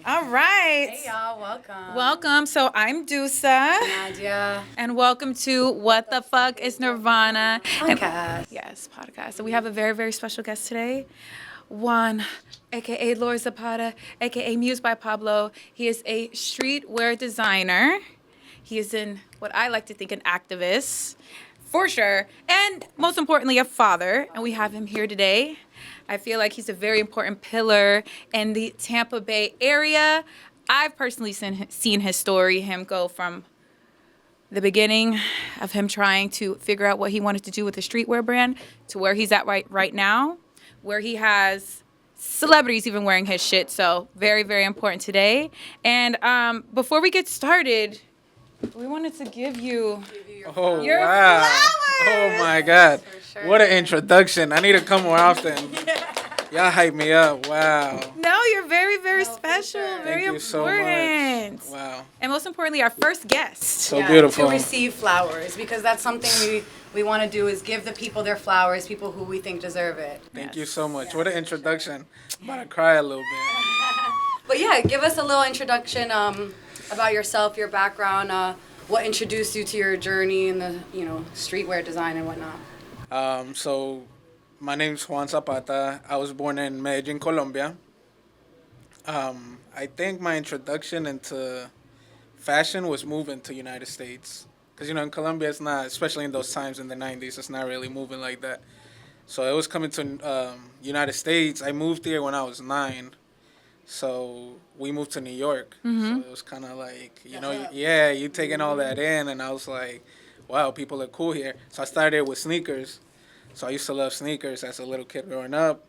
All right. Hey y'all, welcome. Welcome. So I'm Duesa. Nadia. And welcome to What the Fuck is Nirvana? Podcast. Yes, podcast. So we have a very, very special guest today. Juan, aka Juan Zapata, aka Muse by Pablo. He is a streetwear designer. He is what I like to think an activist, for sure. And most importantly, a father. And we have him here today. I feel like he's a very important pillar in the Tampa Bay area. I've personally seen his story, him go from the beginning of him trying to figure out what he wanted to do with the streetwear brand to where he's at right now, where he has celebrities even wearing his shit. So very, very important today. And before we get started, we wanted to give you your flowers. Oh my God. For sure. What an introduction. I need to come more often. Y'all hype me up. Wow. No, you're very, very special. sure. Very Thank you so important. much. Wow. And most importantly, our first guest. So beautiful. To receive flowers, because that's something we want to do is give the people their flowers, people who we think deserve it. Thank you so much. What an introduction. I'm about to cry a little bit. But yeah, give us a little introduction about yourself, your background, what introduced you to your journey in the streetwear design and whatnot. So my name's Juan Zapata. I was born in Medellin, Colombia. I think my introduction into fashion was moving to United States. Because, in Colombia, it's not, especially in those times in the 90s, it's not really moving like that. So it was coming to United States. I moved here when I was 9. So we moved to New York. Mm-hmm. So it was kind of like, you taking all that in. And I was like, wow, people are cool here. So I started with sneakers. So I used to love sneakers as a little kid growing up.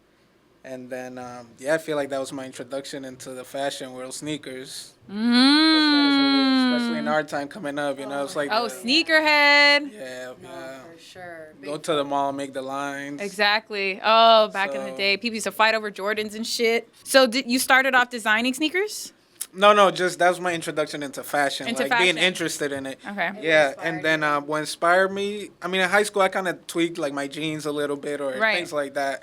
And then, I feel like that was my introduction into the fashion world, sneakers. Especially in our time coming up, it's like... Sneakerhead. Yeah. For sure. Go to the mall, make the lines. Exactly. Oh, back in the day, people used to fight over Jordans and shit. So you started off designing sneakers? No, just that was my introduction into fashion. Being interested in it. Okay. Yeah, and then what inspired me, in high school I kind of tweaked like my jeans a little bit or things like that.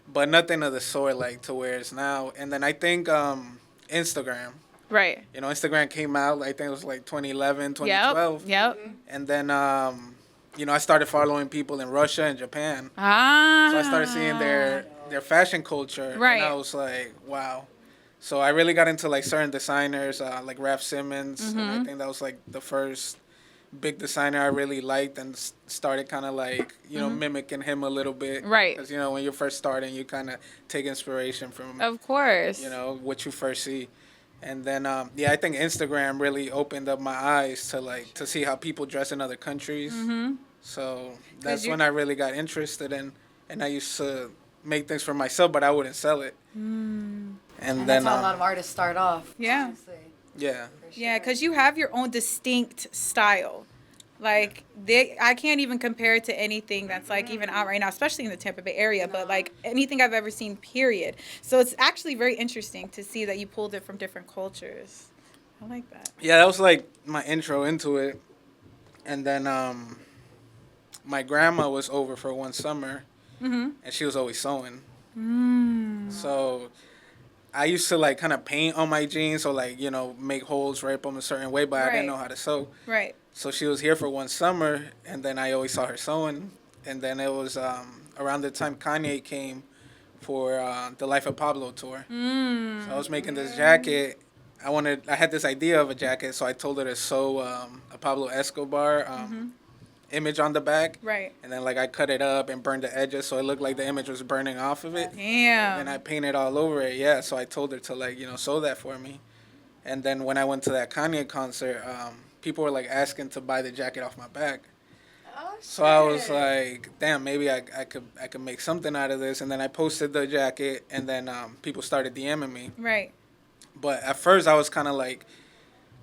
But nothing of the sort like to where it's now. And then I think Instagram. Right. Instagram came out, I think it was like 2011, 2012. Yep. And then, I started following people in Russia and Japan. Ah. So I started seeing their fashion culture. Right. And I was like, wow. So I really got into like certain designers, like Raf Simons. Mm-hmm. And I think that was like the first big designer I really liked and started kind of like, mimicking him a little bit. Right. Because, when you're first starting, you kind of take inspiration from, Of course. what you first see. And then, I think Instagram really opened up my eyes to see how people dress in other countries. Mm-hmm. So that's when I really got interested in, and I used to make things for myself, but I wouldn't sell it. And then that's how a lot of artists start off. Yeah. Honestly. Yeah. Yeah, because you have your own distinct style. Like, I can't even compare it to anything that's, like, even out right now, especially in the Tampa Bay area, but, like, anything I've ever seen, period. So it's actually very interesting to see that you pulled it from different cultures. I like that. Yeah, that was, like, my intro into it. And then my grandma was over for one summer, Mm-hmm. and she was always sewing. So I used to, like, kind of paint on my jeans, so, like, make holes, wrap them a certain way, but I didn't know how to sew. Right. So she was here for one summer, and then I always saw her sewing. And then it was around the time Kanye came for the Life of Pablo tour. So I was making this jacket. I had this idea of a jacket, so I told her to sew a Pablo Escobar image on the back. Right. And then, like, I cut it up and burned the edges, so it looked like the image was burning off of it. Damn. And I painted all over it, yeah. So I told her to, like, sew that for me. And then when I went to that Kanye concert, people were like asking to buy the jacket off my back. Oh, so I was like, damn, maybe I could make something out of this. And then I posted the jacket, and then people started DMing me. Right. But at first I was kind of like,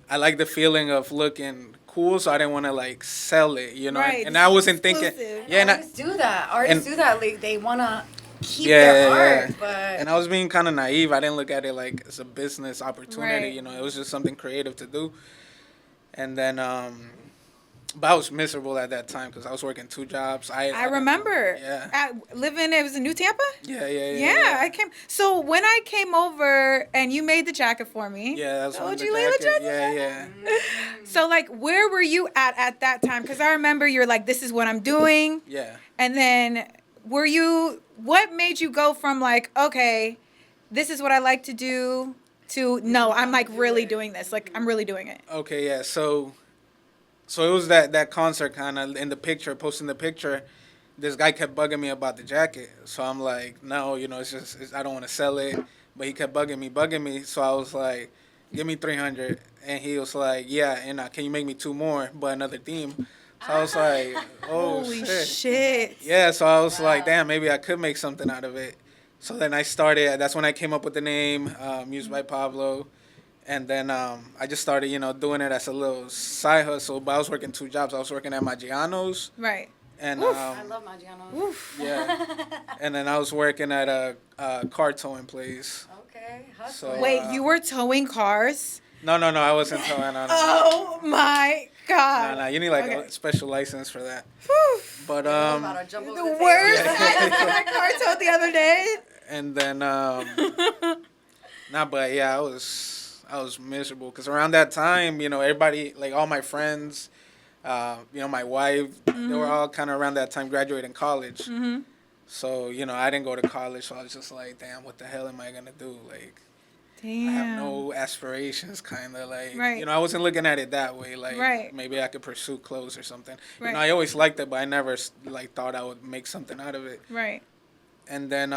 I like the feeling of looking cool, so I didn't want to like sell it, Right. And I wasn't thinking, Artists do that. Artists do that. Like, they want to keep Yeah, their yeah. art, but and I was being kind of naive. I didn't look at it like as a business opportunity, Right. It was just something creative to do. And then But I was miserable at that time because I was working 2 jobs. I remember. Yeah. Living, it was in New Tampa? Yeah. I came. So when I came over and you made the jacket for me. Yeah, that was one of the Layla jacket. jacket? Yeah. So, like, where were you at that time? Because I remember you're like, this is what I'm doing. Yeah. And then what made you go from like, okay, this is what I like to do to, no, I'm like really doing this. Like, I'm really doing it. Okay, yeah. So it was that concert kind of in the picture, posting the picture. This guy kept bugging me about the jacket. So I'm like, no, I don't want to sell it. But he kept bugging me. So I was like, give me 300. And he was like, yeah, and can you make me 2 more, but another theme? So I was like, oh, Holy shit. Yeah, so I was like, damn, maybe I could make something out of it. So then that's when I came up with the name, Muse by Pablo. And then I just started, doing it as a little side hustle. But I was working 2 jobs. I was working at Maggiano's. Right. And I love Maggiano's. yeah. And then I was working at a car towing place. Okay, hustle. So, Wait, you were towing cars? No, I wasn't towing. No. Oh my God. No, you need like a special license for that. Whew. But About to jump over The the table. worst. I car towed the other day. and then but yeah, I was miserable because around that time, everybody, like all my friends, my wife, they were all kind of around that time graduating college. Mm-hmm. So, I didn't go to college, so I was just like, damn, what the hell am I going to do? Like, Damn. I have no aspirations, kind of like, Right. I wasn't looking at it that way. Like, Right. maybe I could pursue clothes or something. Right. I always liked it, but I never, like, thought I would make something out of it. Right. And then,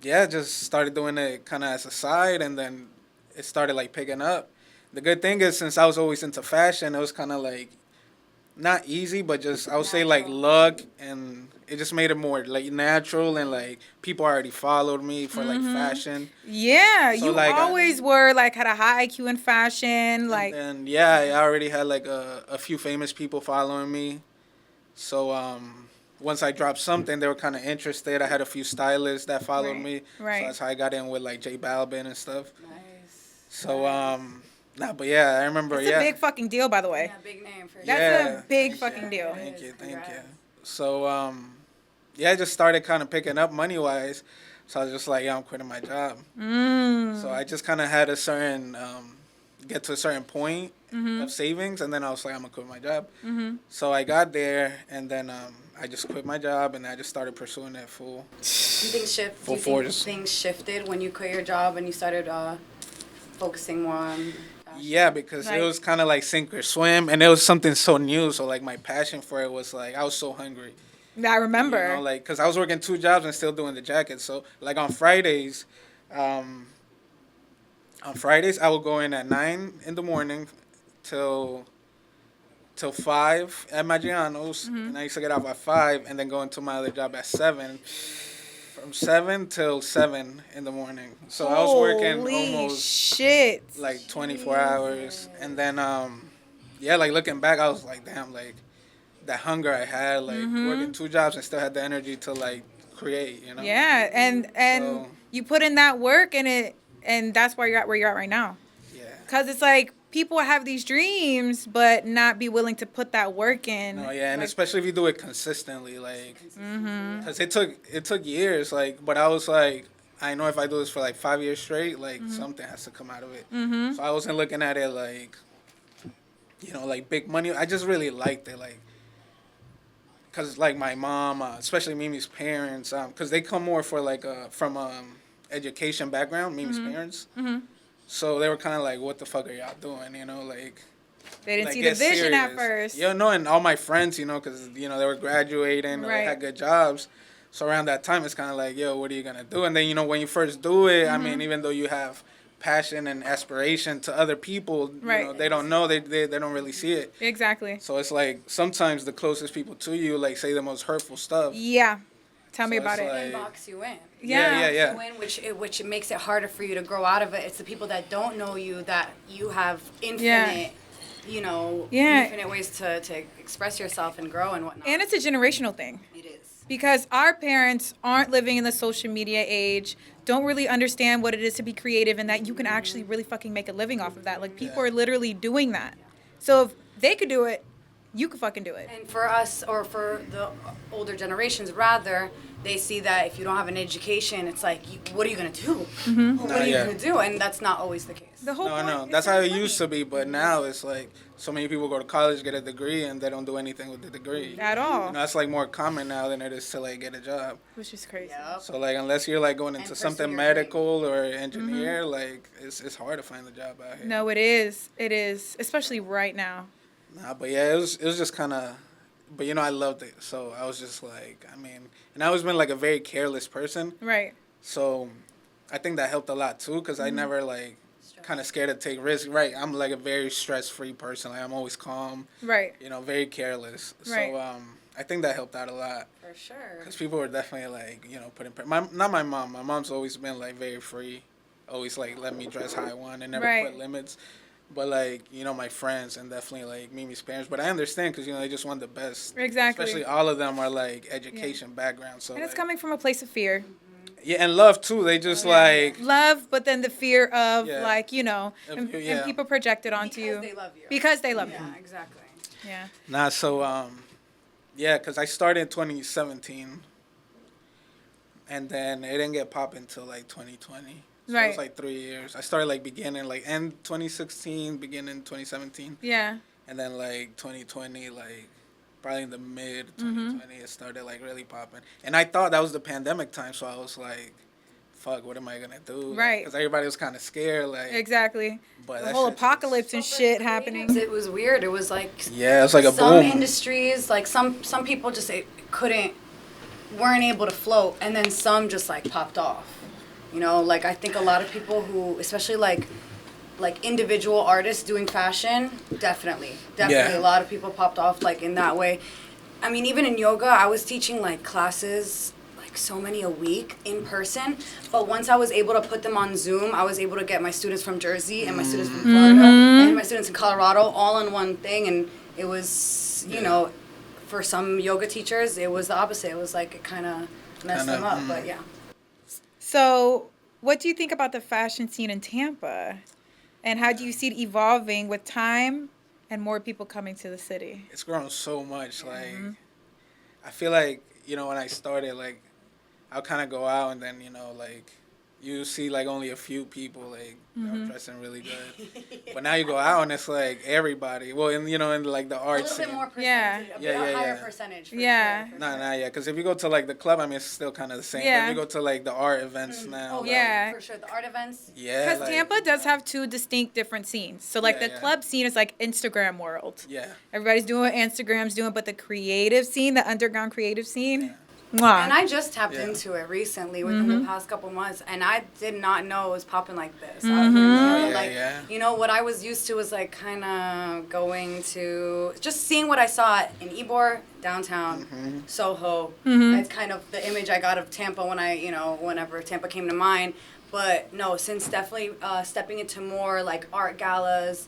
just started doing it kind of as a side, and then it started, like, picking up. The good thing is, since I was always into fashion, it was kind of, like, not easy, but just, I would say, like, luck, and it just made it more, like, natural, and, like, people already followed me for, like, fashion. Yeah, So, you like, always were, like, had a high IQ in fashion, like... And, yeah, I already had, like, a few famous people following me. So, once I dropped something, they were kind of interested. I had a few stylists that followed me. Right. So that's how I got in with, like, J Balvin and stuff. Nice. So, but yeah, I remember, It's a big fucking deal, by the way. Yeah, big name for That's a big fucking deal. Thank you. Congrats. So, I just started kind of picking up money-wise. So I was just like, I'm quitting my job. So I just kind of had a certain, get to a certain point of savings, and then I was like, I'm going to quit my job. So I got there, and then I just quit my job, and I just started pursuing it full. Do you think Full force. things shifted when you quit your job and you started focusing more on fashion? Yeah, because Right. it was kind of like sink or swim, and it was something so new. So, like, my passion for it was, like, I was so hungry. I remember. Like, because I was working 2 jobs and still doing the jacket. So, like, on Fridays, I would go in at 9 in the morning till 5 at Maggiano's. And I used to get off at 5 and then go into my other job at 7. From 7 till 7 in the morning. So I was working Holy almost shit. like 24 hours. And then, like, looking back, I was like, damn, like, that hunger I had, like, working 2 jobs and still had the energy to, like, create, Yeah, and So- you put in that work, and that's why you're at where you're at right now. Yeah. Because it's like people have these dreams, but not be willing to put that work in. No, yeah, and Like, especially if you do it consistently, like, because it took years, like, but I was like, I know if I do this for like 5 years straight, like, something has to come out of it. So I wasn't looking at it like, like big money. I just really liked it, like, because like my mom, especially Mimi's parents, because they come more for like from education background, Mimi's parents. So they were kind of like, what the fuck are y'all doing, like. they didn't Like, see the get vision at serious. first. And all my friends, because, they were graduating, or Right. they had good jobs. So around that time, it's kind of like, yo, what are you going to do? And then, when you first do it, I mean, even though you have passion and aspiration to other people, Right. they don't know, they don't really see it. Exactly. So it's like, sometimes the closest people to you, like, say the most hurtful stuff. Yeah. Tell me So about it's it. like- And box you in. Yeah. Yeah. Box you in, which makes it harder for you to grow out of it. It's the people that don't know you that you have infinite, infinite ways to express yourself and grow and whatnot. And it's a generational thing. It is. Because our parents aren't living in the social media age, don't really understand what it is to be creative, and that you can actually really fucking make a living off of that. Like, people are literally doing that. So if they could do it, you can fucking do it. And for us, or for the older generations, rather, they see that if you don't have an education, it's like, what are you going to do? What are you going to do? And that's not always the case. The whole point No. is That's to how make it money. used to be, but now it's like so many people go to college, get a degree, and they don't do anything with the degree. At all. You know, that's like more common now than it is to like get a job. Which is crazy. Yep. So like unless you're like going into pursue something your medical or engineer, like it's hard to find a job out here. No, it is. It is. Especially right now. Nah, but yeah, it was just kind of, but you know, I loved it. So I was just like, I mean, and I always been like a very careless person. Right. So I think that helped a lot too, because I never like kind of scared to take risks. Right. I'm like a very stress-free person. Like I'm always calm. Right. You know, very careless. Right. So I think that helped out a lot. For sure. Because people were definitely like, you know, not my mom. My mom's always been like very free. Always like let me dress how I want and never Right. put limits. But like, you know, my friends and definitely like Mimi's parents. But I understand because, you know, they just want the best. Exactly. Especially all of them are like education background. So And it's like, coming from a place of fear. yeah, and love too. They just like, Love, but then the fear of Yeah. like, you know, Of and, you, yeah. and people project it onto Because you. they love you. Because they love you. Yeah, exactly. Yeah. nah, so, yeah, because I started in 2017. And then it didn't get popping until like 2020. So it Right. was like 3 years. I started like beginning, like end 2016, beginning 2017. Yeah. And then like 2020, like probably in the mid 2020, it started like really popping. And I thought that was the pandemic time, so I was like, "Fuck, what am I gonna do?" Right. Because everybody was kind of scared, like. Exactly. But The that whole shit just- apocalypse and shit happening. It was weird. It was like Yeah, it's like a some boom. industries, like some people just weren't able to float, and then some just like popped off. You know, like I think a lot of people who, especially like individual artists doing fashion, definitely Yeah. a lot of people popped off like in that way. I mean, even in yoga, I was teaching like classes like so many a week in person, but once I was able to put them on Zoom, I was able to get my students from Jersey and my students from Florida and my students in Colorado all in one thing, and it was, you know, for some yoga teachers, it was the opposite. It was like it kind of messed them up, but yeah. So, what do you think about the fashion scene in Tampa? And how do you see it evolving with time and more people coming to the city? It's grown so much. Like, I feel like, you know, when I started, like, I'll kind of go out and then, you know, like, you see, like, only a few people, like, you know, dressing really good. But now you go out and it's, like, everybody. Well, in, you know, in, like, the A art little scene. bit more percentage, Yeah. a higher Yeah. percentage. For Yeah. Sure, for Nah, sure. yeah. Because if you go to, like, the club, I mean, it's still kind of the same. Yeah. But if you go to, like, the art events now. Oh, like, Yeah. for sure. The art events. Yeah. Because like, Tampa does have two distinct different scenes. So, like, Yeah, the yeah. club scene is like Instagram world. Yeah. Everybody's doing what Instagram's doing, but the creative scene, the underground creative scene, mwah. And I just tapped Yeah. into it recently within the past couple months, and I did not know it was popping like this. Yeah. You know, what I was used to was like kind of going to just seeing what I saw in Ybor, downtown, Soho. That's kind of the image I got of Tampa when whenever Tampa came to mind. But no, since definitely stepping into more like art galas,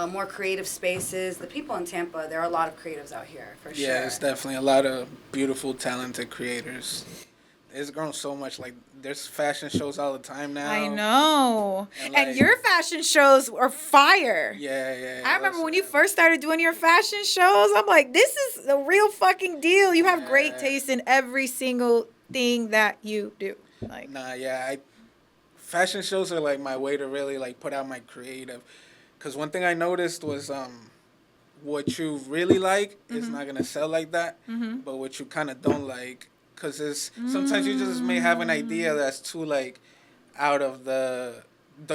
more creative spaces. The people in Tampa, there are a lot of creatives out here, for sure. Yeah, it's definitely a lot of beautiful, talented creators. It's grown so much. Like, there's fashion shows all the time now. I know. And, And like- your fashion shows are fire. Yeah. I remember when you first started doing your fashion shows, I'm like, this is the real fucking deal. You have great Yeah. taste in every single thing that you do. Like, Nah, yeah. Fashion shows are, like, my way to really, like, put out my creative. Because one thing I noticed was what you really like is not going to sell like that. But what you kind of don't like, because sometimes you just may have an idea that's too, like, out of the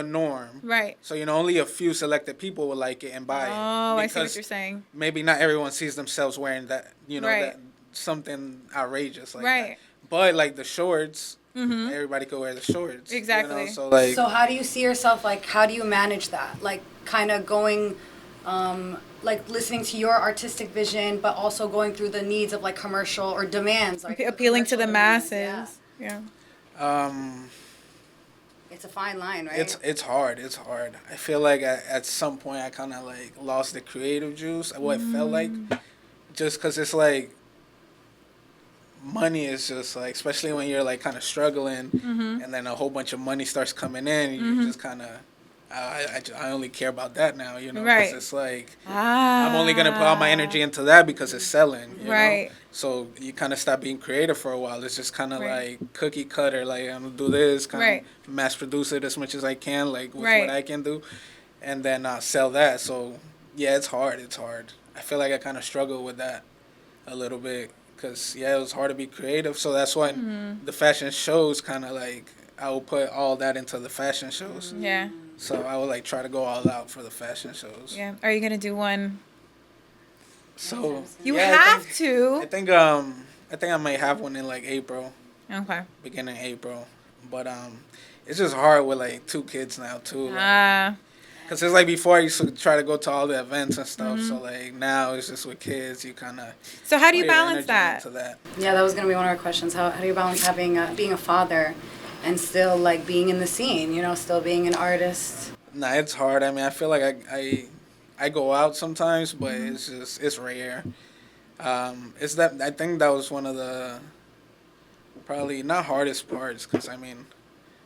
norm. right. So, you know, only a few selected people will like it and buy it. Oh, I see what Because you're saying. maybe not everyone sees themselves wearing that, you know, Right. that something outrageous like Right. that. But, like, the shorts, everybody could wear the shorts. you know? Exactly. So, like, So how do you see yourself, like, how do you manage that? Like, kind of going, like, listening to your artistic vision, but also going through the needs of, like, commercial or demands. Like, Appealing to the commercial masses. demands, Yeah. It's a fine line, right? it's hard. It's hard. I feel like at some point I kind of, like, lost the creative juice, what it felt like. Just because it's, like, money is just, like, especially when you're, like, kind of struggling, and then a whole bunch of money starts coming in, you just kind of, I only care about that now, you know, Right. because it's like Ah. I'm only gonna put all my energy into that because it's selling, you Right. know. So you kind of stop being creative for a while. It's just kind of Right. like cookie cutter, like I'm gonna do this, kind Right. of mass produce it as much as I can, like with Right. what I can do, and then sell that. So yeah, it's hard. It's hard. I feel like I kind of struggle with that a little bit because yeah, it was hard to be creative. So that's why the fashion shows kind of like I will put all that into the fashion shows. Yeah. So I would like try to go all out for the fashion shows. Yeah. Are you gonna do one? So You yeah, have I to. think I think I might have one in like April, Okay. beginning April. But it's just hard with like 2 kids now too. Like, Ah. Cause it's like before I used to try to go to all the events and stuff. Mm-hmm. So like now it's just with kids. You kind of So how do you balance that? that? Yeah, that was gonna be one of our questions. How do you balance having being a father and still like being in the scene? You know, still being an artist. Nah, it's hard. I mean, I feel like I go out sometimes, but Mm-hmm. it's rare. It's that I think that was one of the probably not hardest parts, cause I mean,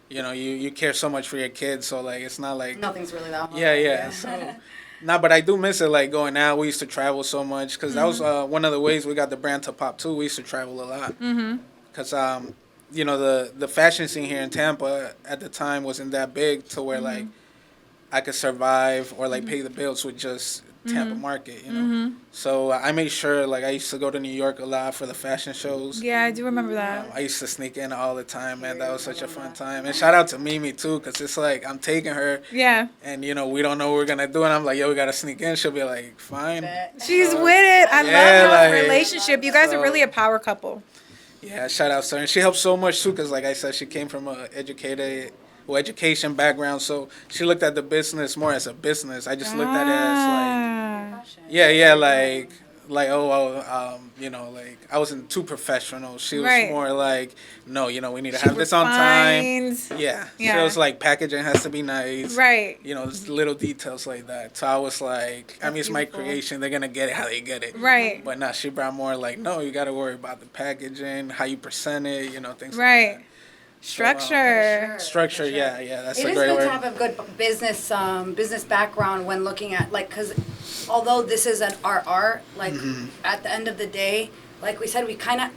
you know, you care so much for your kids, so like it's not like Nothing's really that hard. yeah. So, nah, but I do miss it. Like going out, we used to travel so much because that was one of the ways we got the brand to pop too. We used to travel a lot because you know the fashion scene here in Tampa at the time wasn't that big to where like I could survive or like pay the bills with just Tampa market, you know. So I made sure like I used to go to New York a lot for the fashion shows. Yeah, I do remember that. I used to sneak in all the time, man. That was such a fun time. And shout out to Mimi too, cause it's like I'm taking her, Yeah. and you know we don't know what we're gonna do, and I'm like, yo, we gotta sneak in. She'll be like, fine. She's with it. I Yeah, love like- your relationship. You guys are so- really a power couple. Yeah, shout out to her. And she helped so much too, cause like I said, she came from a education background, so she looked at the business more as a business. I just looked at it as like, yeah, like you know, like I wasn't too professional. She was Right. more like, no, you know, we need to She have this on time. refines. Yeah. Yeah. She was like, packaging has to be nice. Right. You know, just little details like that. So I was like, I mean, it's my beautiful. creation. They're gonna get it how they get it. Right. But nah, she brought more like, no, you got to worry about the packaging, how you present it, you know, things Right. like Structure. that. Structure, yeah, that's It a is great good word. to have a good business background when looking at like because although this is our art, like at the end of the day, like we said, we kind of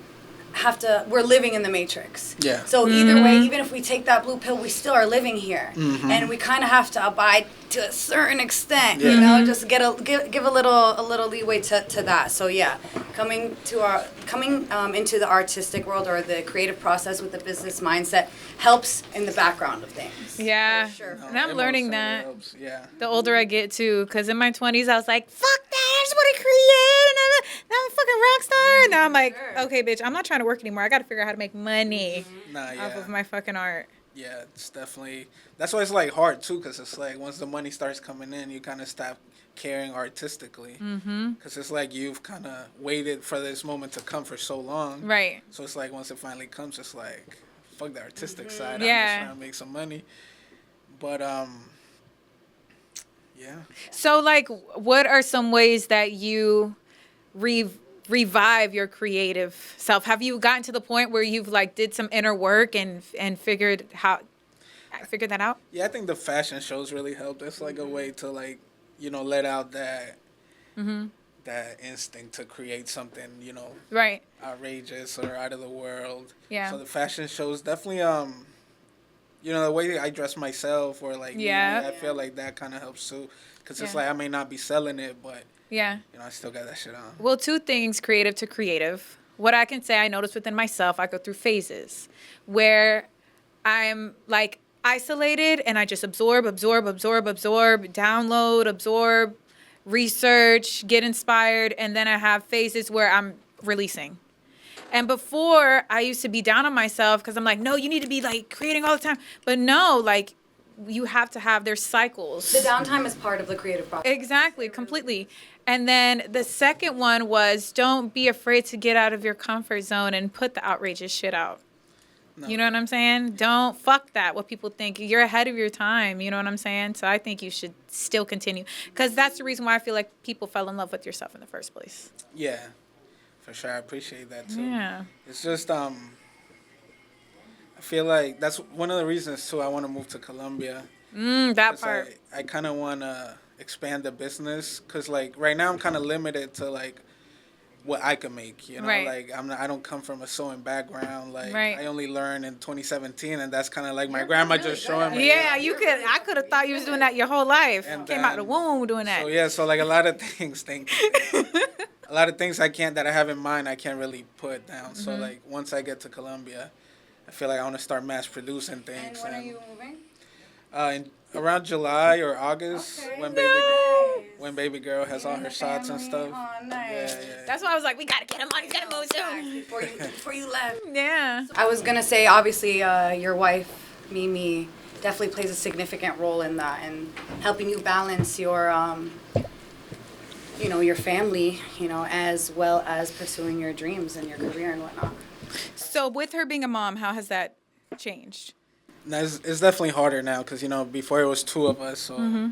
have to. We're living in the matrix. Yeah. So either way, even if we take that blue pill, we still are living here, and we kind of have to abide to a certain extent. You know, just give a little leeway to that. So yeah, coming into the artistic world or the creative process with the business mindset helps in the background of things. Yeah. For sure. And I'm It learning most that. certainly helps, yeah. The older I get too, because in my 20s I was like, fuck that, I just want to create, and I'm a fucking rock star. And now I'm like, okay, bitch, I'm not trying to work anymore. I got to figure out how to make money Nah, yeah. off of my fucking art. Yeah, it's definitely. That's why it's like hard too, because it's like once the money starts coming in, you kind of stop caring artistically. Because it's like you've kind of waited for this moment to come for so long. Right. So it's like once it finally comes, it's like, fuck the artistic side. I'm Yeah. just trying to make some money. But yeah. So, like, what are some ways that you revive your creative self? Have you gotten to the point where you've like did some inner work and figured that out? Yeah, I think the fashion shows really helped. It's like a way to like, you know, let out that that instinct to create something, you know, Right. outrageous or out of the world. Yeah. So the fashion shows definitely you know, the way I dress myself or like Yeah. maybe I feel like that kind of helps too, cuz it's Yeah. like I may not be selling it, but Yeah. you know, I still got that shit on. Well, two things, creative to creative. What I can say I notice within myself, I go through phases where I'm like isolated and I just absorb, download, absorb, research, get inspired, and then I have phases where I'm releasing. And before, I used to be down on myself because I'm like, no, you need to be like creating all the time. But no, like you have to have their cycles. The downtime is part of the creative process. Exactly, completely. And then the second one was don't be afraid to get out of your comfort zone and put the outrageous shit out. No. You know what I'm saying? Don't fuck that, what people think. You're ahead of your time. You know what I'm saying? So I think you should still continue. Because that's the reason why I feel like people fell in love with yourself in the first place. Yeah. For sure. I appreciate that too. Yeah. It's just I feel like that's one of the reasons too I want to move to Colombia That 'Cause part. I kind of want to expand the business because like right now I'm kind of limited to like what I can make, you know, Right. like I don't come from a sewing background. Like Right. I only learned in 2017, and that's kind of like my You're grandma really just good showing at me. it. Yeah, you could. I could have thought you was doing that your whole life. And Came out the then- womb doing that. So yeah, so like a lot of things, a lot of things that I have in mind, I can't really put down. So Mm-hmm. like once I get to Colombia, I feel like I want to start mass producing And things. when are you moving? Around July or August Okay. when Nice. when baby girl has all And her the shots and family. stuff. Oh, nice. Yeah. That's why I was like, we gotta get him on. He's gotta move soon. Before you left. Yeah. I was gonna say, obviously, your wife, Mimi, definitely plays a significant role in that and helping you balance your, your family, as well as pursuing your dreams and your career and whatnot. So with her being a mom, how has that changed? Now, it's definitely harder now because before it was two of us, so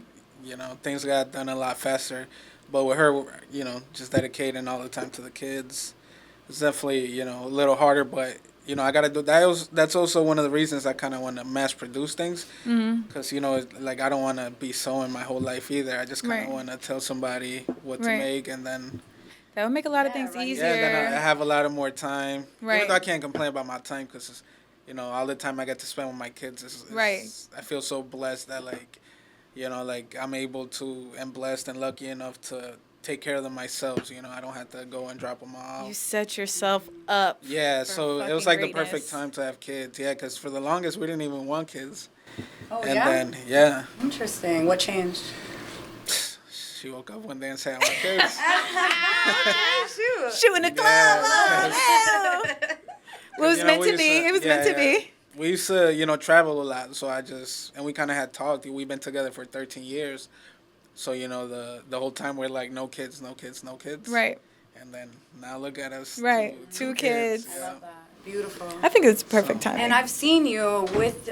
things got done a lot faster. But with her, just dedicating all the time to the kids, it's definitely a little harder. But I gotta do that. That's also one of the reasons I kind of want to mass produce things because like I don't want to be sewing my whole life either. I just kind of Right. want to tell somebody what to Right. make, and then That would make a lot of Yeah, things right. easier. yeah, then I have a lot of more time. Right. Even though I can't complain about my time because all the time I get to spend with my kids is Right. I feel so blessed that like like I'm able to and blessed and lucky enough to take care of them myself. I don't have to go and drop them off. You set yourself up. Yeah, for so it was fucking like the perfect greatness. time to have kids. Yeah, because for the longest we didn't even want kids. Oh, And yeah? then, yeah, Interesting. What changed? she woke up one day and said, I want kids. Shoot in the club. Yeah. Oh, ew. Well, it was meant we to be. used It was yeah, meant to yeah. be. We used to, travel a lot, so and we kind of had talked. We've been together for 13 years. So, the whole time we're like, no kids, no kids, no kids. Right. And then now look at us. Right, two kids. I Yeah. love that. Beautiful. I think it's perfect timing. And I've seen you with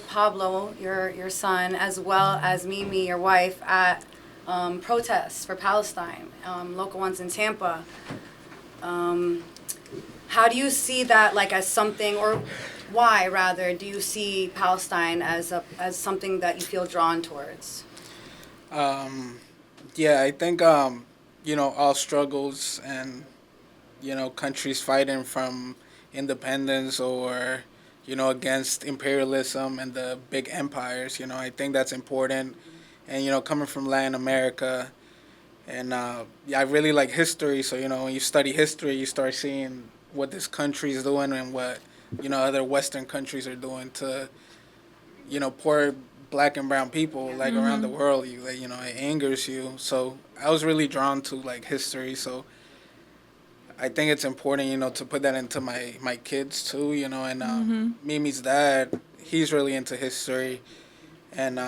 Pablo, your son, as well as Mimi, your wife, at protests for Palestine, local ones in Tampa. How do you see that, like, as something, or why rather do you see Palestine as something that you feel drawn towards? Yeah, I think all struggles and countries fighting from independence or against imperialism and the big empires. I think that's important. And coming from Latin America, and I really like history. So when you study history, you start seeing what this country is doing and what other Western countries are doing to poor Black and brown people like around the world. It angers you. So I was really drawn to like history. So I think it's important to put that into my kids too. And Mimi's dad, he's really into history, and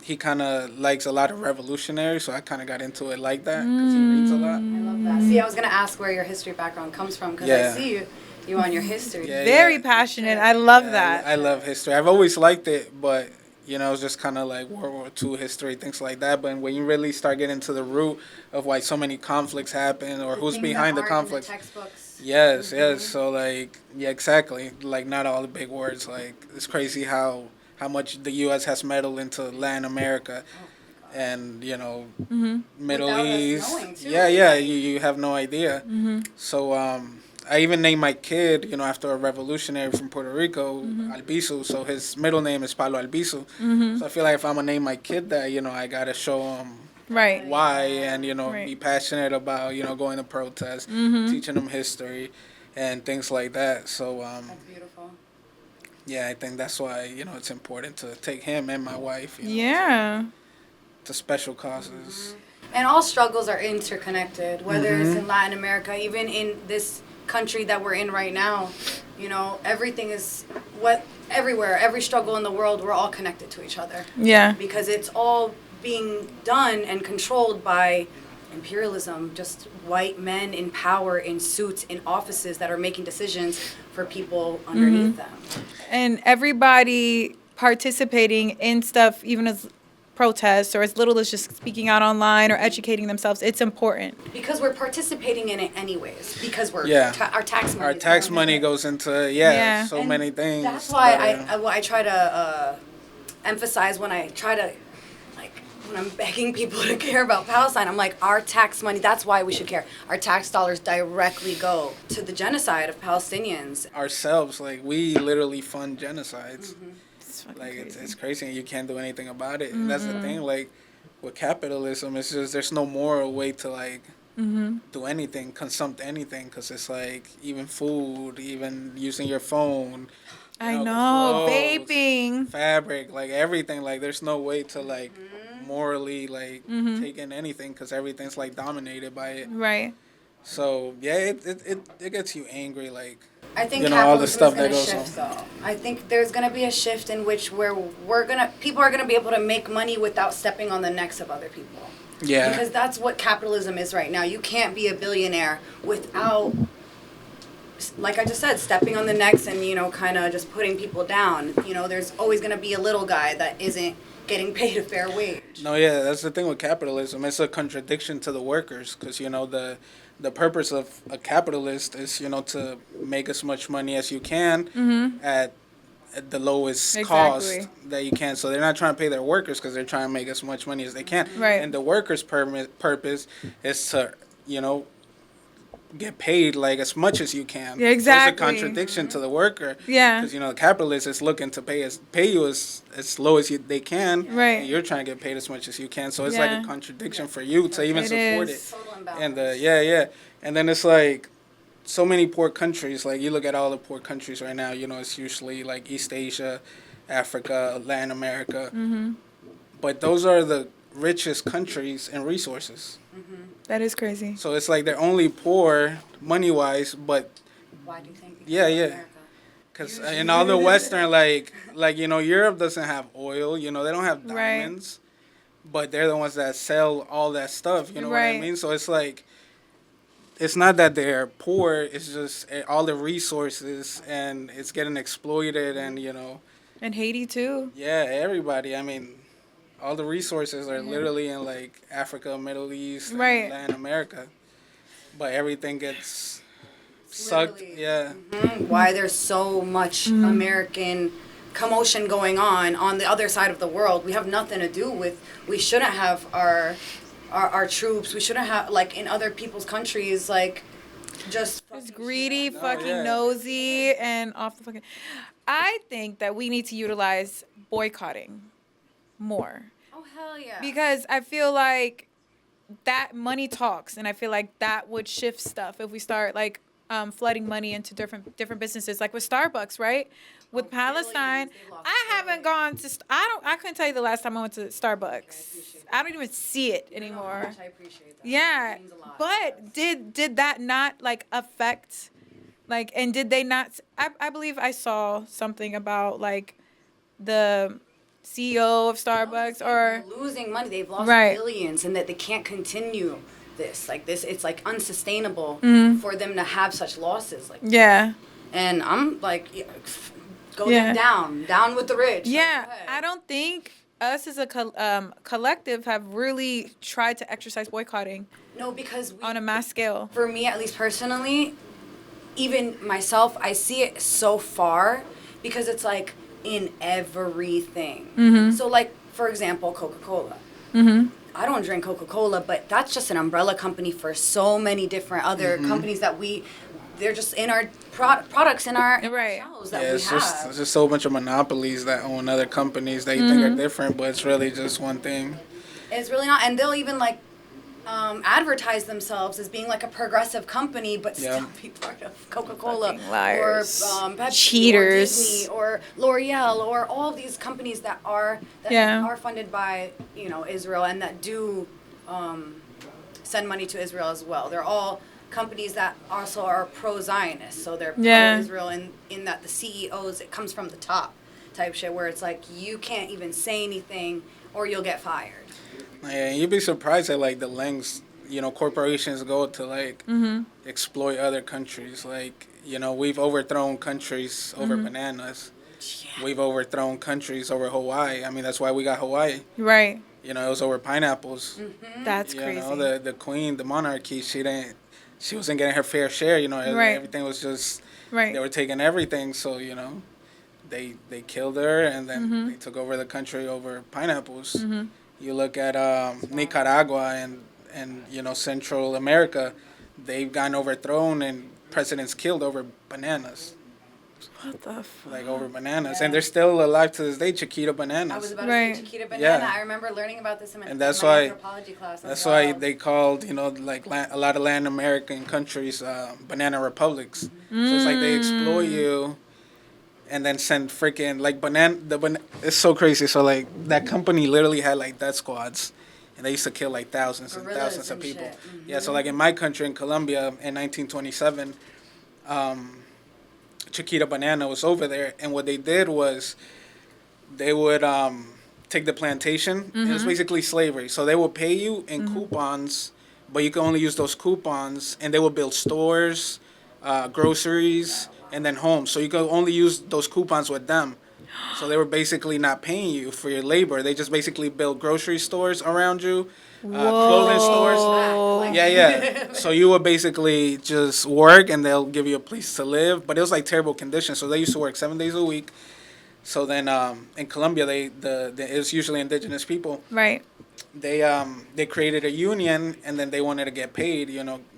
he kind of likes a lot of revolutionary. So I kind of got into it like that because he reads a lot. I love that. See, I was gonna ask where your history background comes from because Yeah. I see you on your history. Yeah. Very passionate. I love that. I love history. I've always liked it, but it's just kind of like World War II history, things like that. But when you really start getting to the root of why so many conflicts happen or who's Things behind that the aren't in conflicts. textbooks. Yes. So like, yeah, exactly. Like not all the big words. Like it's crazy how much the U.S. has meddled into Latin America, and Middle Without us East. knowing, too. Yeah. You have no idea. So I even named my kid, after a revolutionary from Puerto Rico, Albizu. So his middle name is Pablo Albizu. So I feel like if I'm gonna name my kid that, I gotta show him Right. why, and Right. be passionate about going to protests, teaching them history, and things like that. So That's beautiful. yeah, I think that's why it's important to take him and my wife, Yeah. to special causes. And all struggles are interconnected, whether it's in Latin America, even in this country that we're in right now. Everything is everywhere, every struggle in the world, we're all connected to each other Yeah. because it's all being done and controlled by imperialism, just white men in power, in suits, in offices that are making decisions for people underneath them. And everybody participating in stuff, even as protests or as little as just speaking out online or educating themselves, it's important. Because we're participating in it anyways, because we're Yeah. our tax money. Our is tax going money in it. goes into Yeah. so And many things. That's why that are- I try to emphasize when I try to, like, when I'm begging people to care about Palestine, I'm like, our tax money, that's why we should care. Our tax dollars directly go to the genocide of Palestinians. Ourselves, like, we literally fund genocides. It's fucking Like, crazy. it's crazy, and you can't do anything about it. And that's the thing, like, with capitalism, it's just there's no moral way to, like, do anything, consume anything, because it's like even food, even using your phone. I know, Clothes, vaping. fabric, like everything. Like there's no way to like morally like take in anything because everything's like dominated by it. Right. So yeah, it gets you angry. Like I think you know, all the capitalism stuff is going that to goes shift, though. I think there's going to be a shift in which where people are going to be able to make money without stepping on the necks of other people. yeah, Because that's what capitalism is right now. You can't be a billionaire without, like I just said, stepping on the necks and, you know, kind of just putting people down. You know, there's always going to be a little guy that isn't getting paid a fair wage. no, yeah, that's the thing with capitalism. It's a contradiction to the workers because you know the purpose of a capitalist is you know to make as much money as you can at the lowest cost Exactly. that you can. So they're not trying to pay their workers because they're trying to make as much money as they can. Right. And the workers' purpose is to, you know, get paid like as much as you can. Yeah, exactly. So it's a contradiction to the worker. Yeah. Because, you know, the capitalist is looking to pay you as low as they can. Right. And you're trying to get paid as much as you can. So it's Yeah. like a contradiction for you to even It support is. it. Total imbalance. And yeah. And then it's like so many poor countries. Like you look at all the poor countries right now. You know, it's usually like East Asia, Africa, Latin America. But those are the richest countries in resources. That is crazy. So it's like they're only poor money wise, but Why do you think? Yeah, yeah. America? because in all the Western like you know Europe doesn't have oil. You know they don't have Right. diamonds, but they're the ones that sell all that stuff. You know what I Right. mean? So it's like. It's not that they're poor. It's just all the resources, and it's getting exploited, and you know, And Haiti too. yeah, everybody. I mean, all the resources are literally in like Africa, Middle East, and Right. Latin America, but everything gets sucked. Literally. Yeah, Why there's so much American commotion going on the other side of the world. We have nothing to do with. We shouldn't have our troops. We shouldn't have like in other people's countries like just. Just greedy, No, fucking yeah. nosy, and off the fucking. I think that we need to utilize boycotting more Oh hell yeah. because I feel like that money talks, and I feel like that would shift stuff if we start like flooding money into different businesses, like with Starbucks, right? With Palestine, billions, they lost I haven't gone to. I couldn't tell you the last time I went to Starbucks. I don't even see it anymore. I appreciate that. Yeah, It means a lot. but did that not like affect, like, and did they not? I believe I saw something about like the CEO of Starbucks or They're losing money. They've lost Right. billions, and that they can't continue this. Like this, it's like unsustainable Mm-hmm. for them to have such losses. Like, yeah. and I'm like, yeah, go Yeah. down with the rich. Like, Yeah, go ahead. I don't think us as a collective have really tried to exercise boycotting No, because on a mass scale. for me, at least personally, even myself, I see it so far because it's like in everything. Mm-hmm. So, like for example, Coca-Cola. I don't drink Coca-Cola, but that's just an umbrella company for so many different other companies that they're just in our products in our Right. shelves that yeah. we It's have. just a whole bunch of monopolies that own other companies that you think are different, but it's really just one thing. It's really not, and they'll even like advertise themselves as being like a progressive company, but Yeah. still be part of Coca-Cola Fucking liars. or Pepsi Cheaters. or Disney or L'Oreal or all these companies that are Yeah. funded by Israel and that do send money to Israel as well. They're all companies that also are pro-Zionist, so they're Yeah. pro-Israel in that the CEOs, it comes from the top type shit where it's like you can't even say anything or you'll get fired. Yeah, you'd be surprised at like the lengths corporations go to like exploit other countries. Like we've overthrown countries over bananas. We've overthrown countries over Hawaii. I mean that's why we got Hawaii. Right. It was over pineapples. That's You crazy. know the queen, the monarchy. She wasn't getting her fair share. Right. Everything was just Right. they were taking everything. So they killed her, and then they took over the country over pineapples. You look at Nicaragua and Central America, they've gotten overthrown and presidents killed over bananas. What the fuck? Like over bananas, and they're still alive to this day. Chiquita bananas. I was about Right. to say Chiquita Banana. Yeah. I remember learning about this in And that's my why- anthropology class. That's why they called like a lot of Latin American countries banana republics. So it's like they exploit you, and then send freaking like It's so crazy. So like that company literally had like death squads, and they used to kill like thousands and Gorillas thousands of and people. shit. Yeah. So like in my country, in Colombia, in 1927. Chiquita Banana was over there, and what they did was they would take the plantation, and it's basically slavery. So they would pay you in coupons, but you can only use those coupons, and they would build stores, groceries, and then homes. So you could only use those coupons with them. So they were basically not paying you for your labor. They just basically built grocery stores around you, clothing stores. Whoa. Yeah. So you would basically just work, and they'll give you a place to live. But it was like terrible conditions. So they used to work 7 days a week. So then in Colombia, it's usually indigenous people. Right. They created a union, and then they wanted to get paid.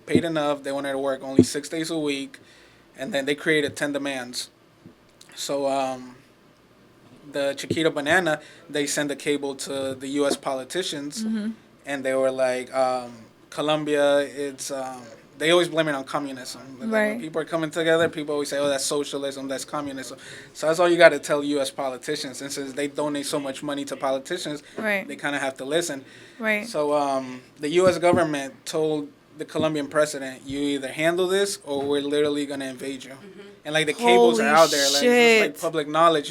Paid enough. They wanted to work only 6 days a week, and then they created 10 demands. So the Chiquita Banana, they sent a cable to the U.S. politicians, and they were like, Colombia, it's they always blame it on communism. Like, Right. when people are coming together, people always say, oh, that's socialism, that's communism. So that's all you got to tell U.S. politicians. And since they donate so much money to politicians, Right. they kind of have to listen. Right. So the U.S. government told the Colombian president, you either handle this or we're literally going to invade you. And like the cables Holy are out there. Like, it's like shit. public knowledge.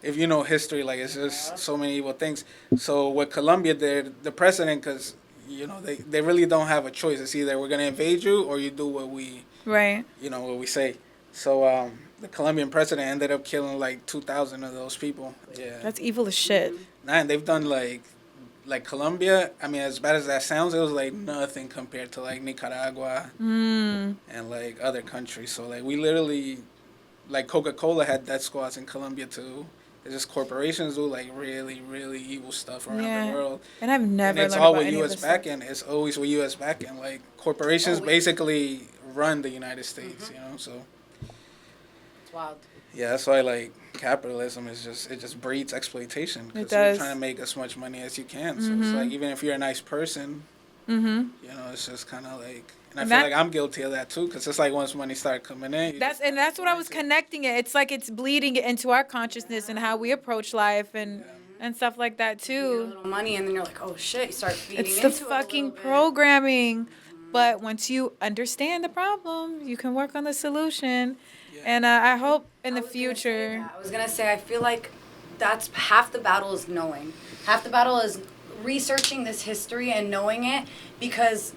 If you know history, like it's just so many evil things. So what Colombia did, the president, because they really don't have a choice. It's either we're gonna invade you or you do what we Right. what we say. So the Colombian president ended up killing like 2,000 of those people. Yeah. That's evil as shit. And they've done like Colombia. I mean, as bad as that sounds, it was like nothing compared to like Nicaragua and like other countries. So like we literally, like Coca-Cola had death squads in Colombia too. It's just corporations do like really, really evil stuff around the world. And I've never And it's learned all about with any U.S. of this backing. It's always with U.S. backing. Like corporations basically run the United States. So It's wild. yeah, that's why like capitalism is just breeds exploitation It because does. you're trying to make as much money as you can. So it's like even if you're a nice person, it's just kind of like. And I feel like I'm guilty of that too, because it's like once money started coming in. That's what I was connecting it. It's like it's bleeding into our consciousness and how we approach life and stuff like that You get a too. little money, and then you're like, oh shit, you start feeding It's into the it a fucking little bit. programming. But once you understand the problem, you can work on the solution. And I hope in the future. I was gonna say, I feel like that's half the battle is knowing. Half the battle is researching this history and knowing it, because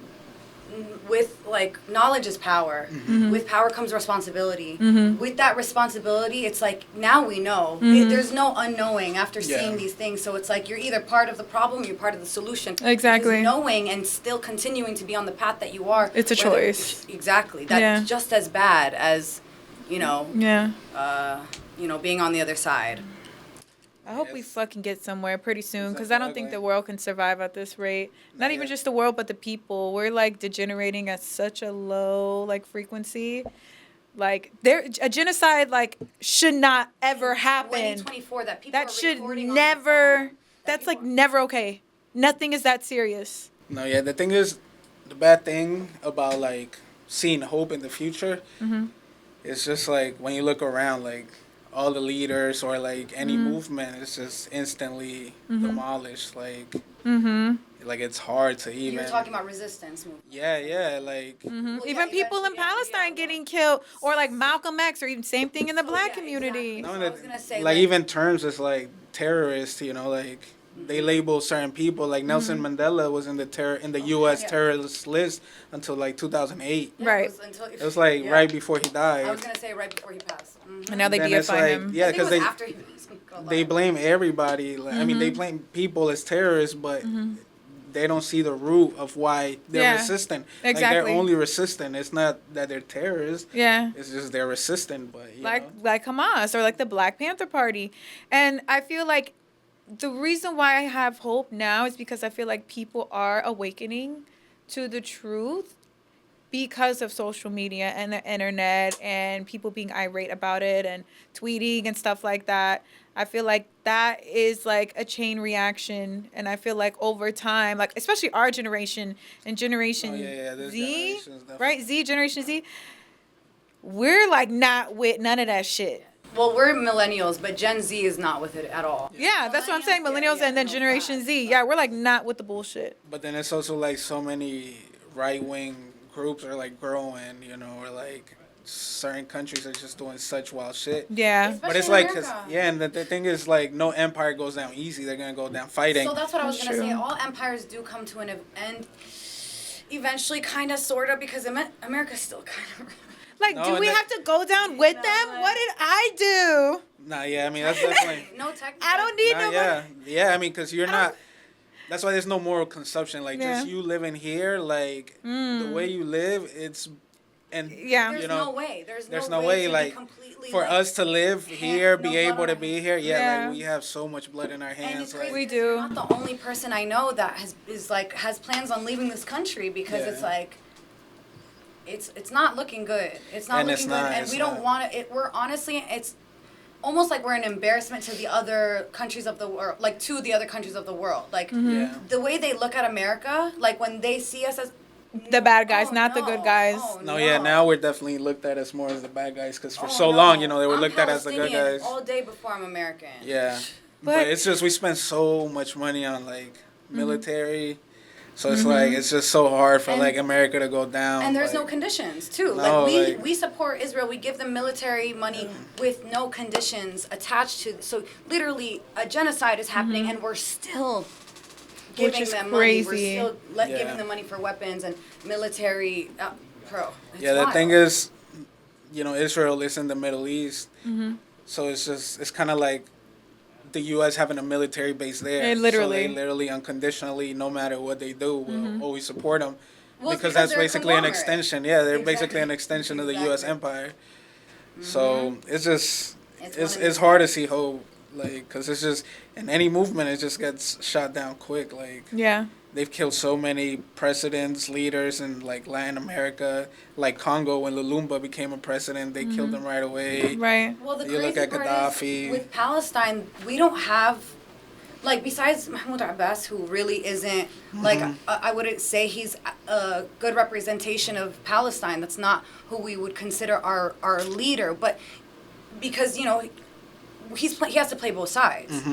with like knowledge is power. With power comes responsibility. With that responsibility, it's like now we know. There's no unknowing after seeing these things. So it's like you're either part of the problem, you're part of the solution. Exactly. Because knowing and still continuing to be on the path that you are. It's a choice. Exactly. That's just as bad as, being on the other side. I hope we fucking get somewhere pretty soon, because I don't think the world can survive at this rate. Not even just the world, but the people. We're like degenerating at such a low like frequency. Like a genocide like should not ever happen. 2024 that people That are should recording on never. their phone. That's like never okay. Nothing is that serious. No, yeah. The thing is, the bad thing about like seeing hope in the future, it's just like when you look around, like all the leaders or like any movement is just instantly demolished. Like, like it's hard to even. You're talking about resistance movement. Yeah, like. Well, Even people in Palestine getting killed, or like Malcolm X, or even same thing in the black community. exactly. So I was gonna say, like even terms is like terrorists, like they label certain people. Like Nelson Mandela was in the U.S. terrorist list until like 2008. Right. It was like right before he died. I was gonna say right before he passed. And now they Then it's deify like, him. yeah, I think it because was after he passed. they blame everybody. Like, I mean, they blame people as terrorists, but they don't see the root of why they're resistant. Exactly. Like, they're only resistant. It's not that they're terrorists. Yeah. It's just they're resistant. But you know. Like Hamas or like the Black Panther Party. And I feel like the reason why I have hope now is because I feel like people are awakening to the truth because of social media and the internet and people being irate about it and tweeting and stuff like that. I feel like that is like a chain reaction, and I feel like over time, like especially our generation and Generation Z, right? Generation Z, we're like not with none of that shit. Well, we're millennials, but Gen Z is not with it at all. Yeah, that's what I'm saying. Millennials and then Generation Z. Yeah, we're like not with the bullshit. But then it's also like so many right-wing groups are like growing, you know, or like certain countries are just doing such wild shit. Yeah. Especially but it's like, and the thing is, like, no empire goes down easy. They're going to go down fighting. So that's what I was going to say. All empires do come to an end eventually, kind of, sort of, because America's still kind of... Like, do we have to go down with them? What did I do? Nah, yeah, I mean, that's definitely... No technical... I don't need nobody. Yeah, I mean, because you're not... That's why there's no moral consumption. Like, just you living here, like, the way you live, it's... And, there's you know, no way. There's no way, like, for us to live here, be able to be here, like, we have so much blood in our hands. And like, we do. You're not the only person I know that has plans on leaving this country because it's like... It's not looking good. It's not looking good, and we don't want it. We're honestly, it's almost like we're an embarrassment to the other countries of the world, like to the other countries of the world. Like the way they look at America, like when they see us as the bad guys, not the good guys. Now we're definitely looked at as more as the bad guys because for so long, you know, they were looked at as the good guys. All day before I'm American. Yeah, but it's just we spend so much money on like military. So it's like it's just so hard for like America to go down. And there's no conditions too. We support Israel. We give them military money with no conditions attached to. So literally a genocide is happening, and we're still giving them money. We're still giving them money for weapons and military. The thing is, you know, Israel is in the Middle East, so it's kind of like the U.S. having a military base there. So they literally unconditionally, no matter what they do, will always support them. Because that's basically an extension. Yeah, they're basically an extension of the U.S. empire. So it's just, it's hard to see hope. Like, because it's just, in any movement, it just gets shot down quick. Like, they've killed so many presidents, leaders in, like, Latin America. Like Congo, when Lumumba became a president, they killed him right away. Right. Well, the you look at Gaddafi. With Palestine, we don't have, like, besides Mahmoud Abbas, who really isn't, like, I wouldn't say he's a good representation of Palestine. That's not who we would consider our leader. But because, you know, he has to play both sides.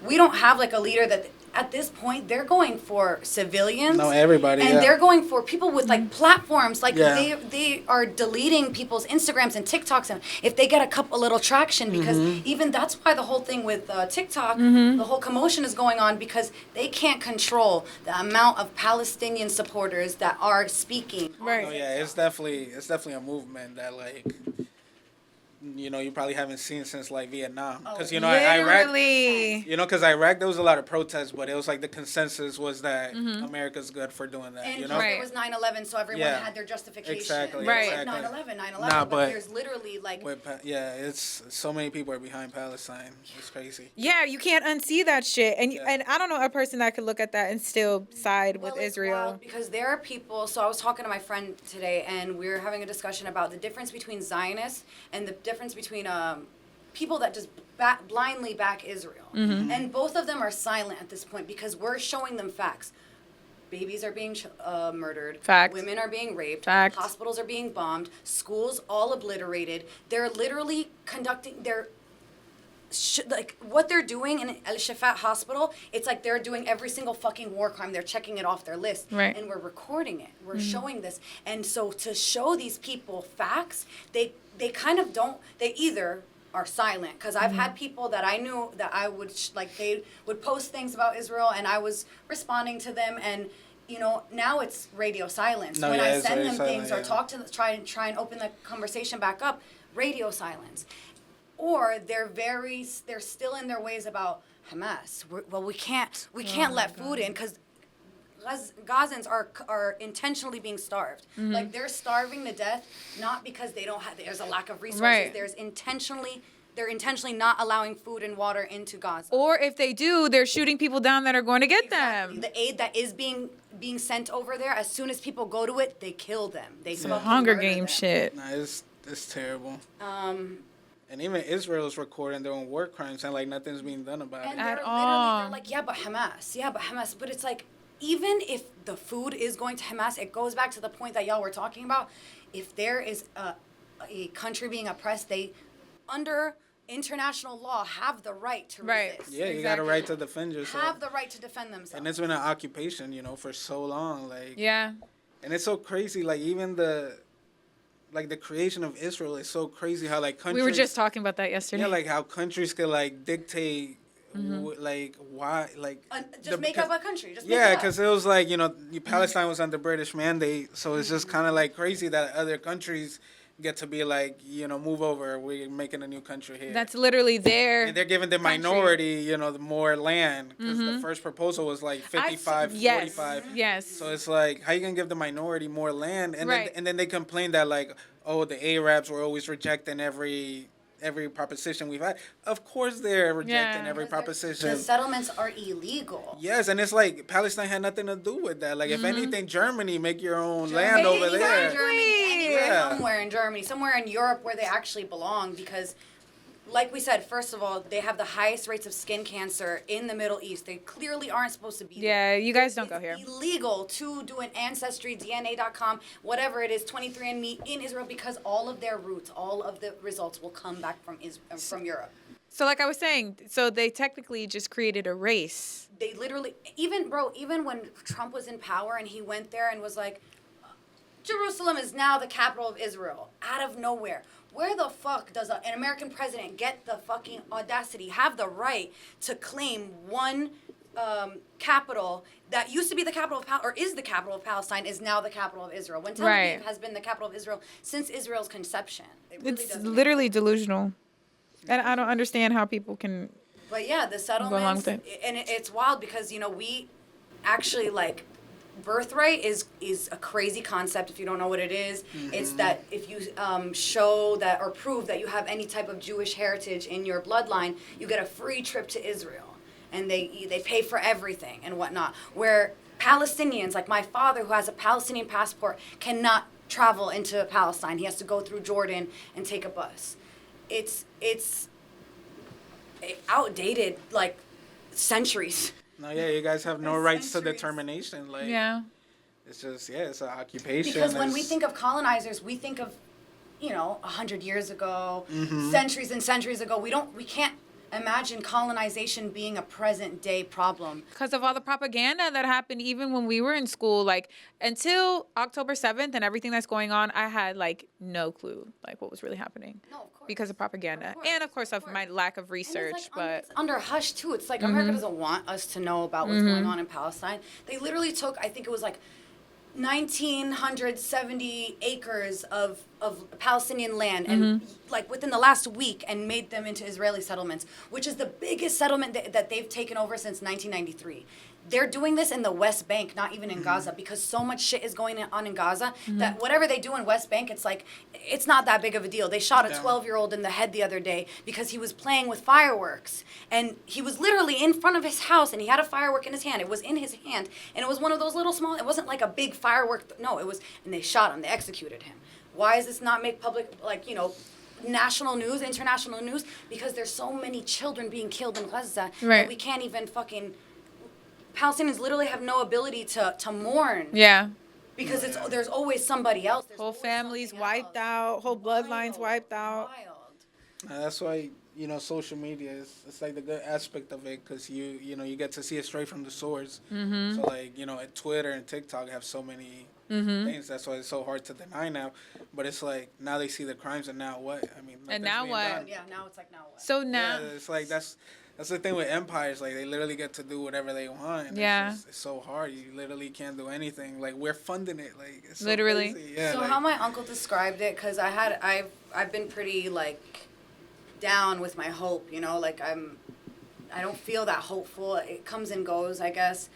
We don't have like a leader that at this point they're going for civilians. No, everybody. And they're going for people with like platforms. Like they are deleting people's Instagrams and TikToks, and if they get a little traction, because even that's why the whole thing with TikTok, the whole commotion is going on, because they can't control the amount of Palestinian supporters that are speaking. Right. Oh yeah, it's definitely a movement that like, you know, you probably haven't seen since like Vietnam, because you know Iraq, you know, because Iraq there was a lot of protests, but it was like the consensus was that America's good for doing that. And you know, it was 9/11, so everyone had their justification. Exactly. Right. Exactly. 9/11. Nah, but there's literally like it's so many people are behind Palestine. It's crazy. Yeah, you can't unsee that shit, and and I don't know a person that could look at that and still side with Israel. Because there are people. So I was talking to my friend today, and we were having a discussion about the difference between Zionists and the difference between people that just blindly back Israel. And both of them are silent at this point because we're showing them facts. Babies are being murdered. Facts. Women are being raped. Facts. Hospitals are being bombed. Schools all obliterated. They're literally conducting their... like what they're doing in Al Shafat Hospital, it's like they're doing every single fucking war crime. They're checking it off their list, and we're recording it. We're showing this, and so to show these people facts, they kind of don't. They either are silent, because I've had people that I knew that I would they would post things about Israel, and I was responding to them, and you know, now it's radio silence. When I send them things or talk to them, try and open the conversation back up, radio silence. Or they're still in their ways about Hamas. We can't let food in, because Gazans are intentionally being starved. Like, they're starving to death not because they don't have, there's a lack of resources. Right. They're intentionally not allowing food and water into Gaza. Or if they do, they're shooting people down that are going to get Exactly. them. The aid that is being sent over there, as soon as people go to it, they kill them. They Some fucking Hunger murder Game them. shit. Nah, it's terrible. And even Israel's recording their own war crimes, and like nothing's being done about And it. At they're all. they're like, yeah, but Hamas. But it's like, even if the food is going to Hamas, it goes back to the point that y'all were talking about. If there is a country being oppressed, they, under international law, have the right to Right. resist. Yeah, you got a Exactly. right to defend yourself. Have the right to defend themselves. And it's been an occupation, for so long. Like, Yeah. and it's so crazy. Like, even the creation of Israel is so crazy. How like countries. We were just talking about that yesterday. Yeah, like how countries could like dictate, like why, like. Just make up a country. Just make Yeah, it up. because it was like Palestine was under British mandate, so it's just kind of like crazy that other countries get to be like, move over. We're making a new country here. That's literally their. And they're giving the country. minority, the more land. Because the first proposal was like 55, yes. 45. Yes. So it's like, how you gonna give the minority more land? And Right. then they complain that like, oh, the Arabs were always rejecting every proposition we've had. Of course they're rejecting Yeah. every Because proposition. the settlements are illegal. Yes, and it's like Palestine had nothing to do with that. Like, if anything, Germany make your own land Maybe over anywhere there. in Germany, anywhere, Yeah. somewhere in Germany, somewhere in Europe where they actually belong, because, like we said, first of all, they have the highest rates of skin cancer in the Middle East. They clearly aren't supposed to be Yeah, there. you guys don't go It's here. illegal to do an ancestry, DNA.com, whatever it is, 23andMe in Israel, because all of their roots, all of the results will come back from Europe. So like I was saying, so they technically just created a race. They literally, even when Trump was in power and he went there and was like, Jerusalem is now the capital of Israel, out of nowhere. Where the fuck does an American president get the fucking audacity, have the right to claim one capital that used to be the capital of or is the capital of Palestine, is now the capital of Israel, when Tel Aviv Right. has been the capital of Israel since Israel's conception? It really It's doesn't make literally delusional. And I don't understand how people can. But yeah, the settlements, along with it. and it's wild because, we actually, like, birthright is a crazy concept if you don't know what it is. It's that if you show that or prove that you have any type of Jewish heritage in your bloodline, you get a free trip to Israel. And they pay for everything and whatnot. Where Palestinians, like my father who has a Palestinian passport, cannot travel into Palestine. He has to go through Jordan and take a bus. It's outdated, like, centuries. No, yeah, you guys have no rights to Centuries. determination. Like, Yeah. it's just, it's an occupation. Because when we It's- think of colonizers, we think of, 100 years ago, Mm-hmm. centuries and centuries ago. We can't imagine colonization being a present day problem. Because of all the propaganda that happened even when we were in school, like until October 7th and everything that's going on, I had like no clue like what was really happening. No, of course. Because of propaganda. Of course, and of course of of my lack of research. And it's But it's under hush too. It's like America doesn't want us to know about what's going on in Palestine. They literally took, I think it was like 1,970 acres of Palestinian land and like within the last week and made them into Israeli settlements, which is the biggest settlement that they've taken over since 1993. They're doing this in the West Bank, not even in Gaza, because so much shit is going on in Gaza that whatever they do in West Bank, it's like, it's not that big of a deal. They shot a Yeah. 12-year-old in the head the other day because he was playing with fireworks. And he was literally in front of his house and he had a firework in his hand. It was in his hand. And it was one of those little small, it wasn't like a big firework. No, it was, and they shot him. They executed him. Why does this not make public, national news, international news? Because there's so many children being killed in Gaza that Right. we can't even Palestinians literally have no ability to mourn yeah. because there's always somebody else. There's Whole always families something wiped else. out, whole bloodlines Wild, wiped out. wild. That's why social media it's like the good aspect of it, because you get to see it straight from the source. So like at Twitter and TikTok have so many things. That's why it's so hard to deny now. But it's like now they see the crimes, and now what? I mean, And nothing's now being what? done. Yeah, now it's like, now what? So now Yeah, it's like that's the thing with empires. Like they literally get to do whatever they want. And Yeah. it's so hard. You literally can't do anything. Like we're funding it. Like it's so Literally. crazy. Yeah. So like, how my uncle described it, because I've been pretty like down with my hope, like I don't feel that hopeful. It comes and goes, I guess.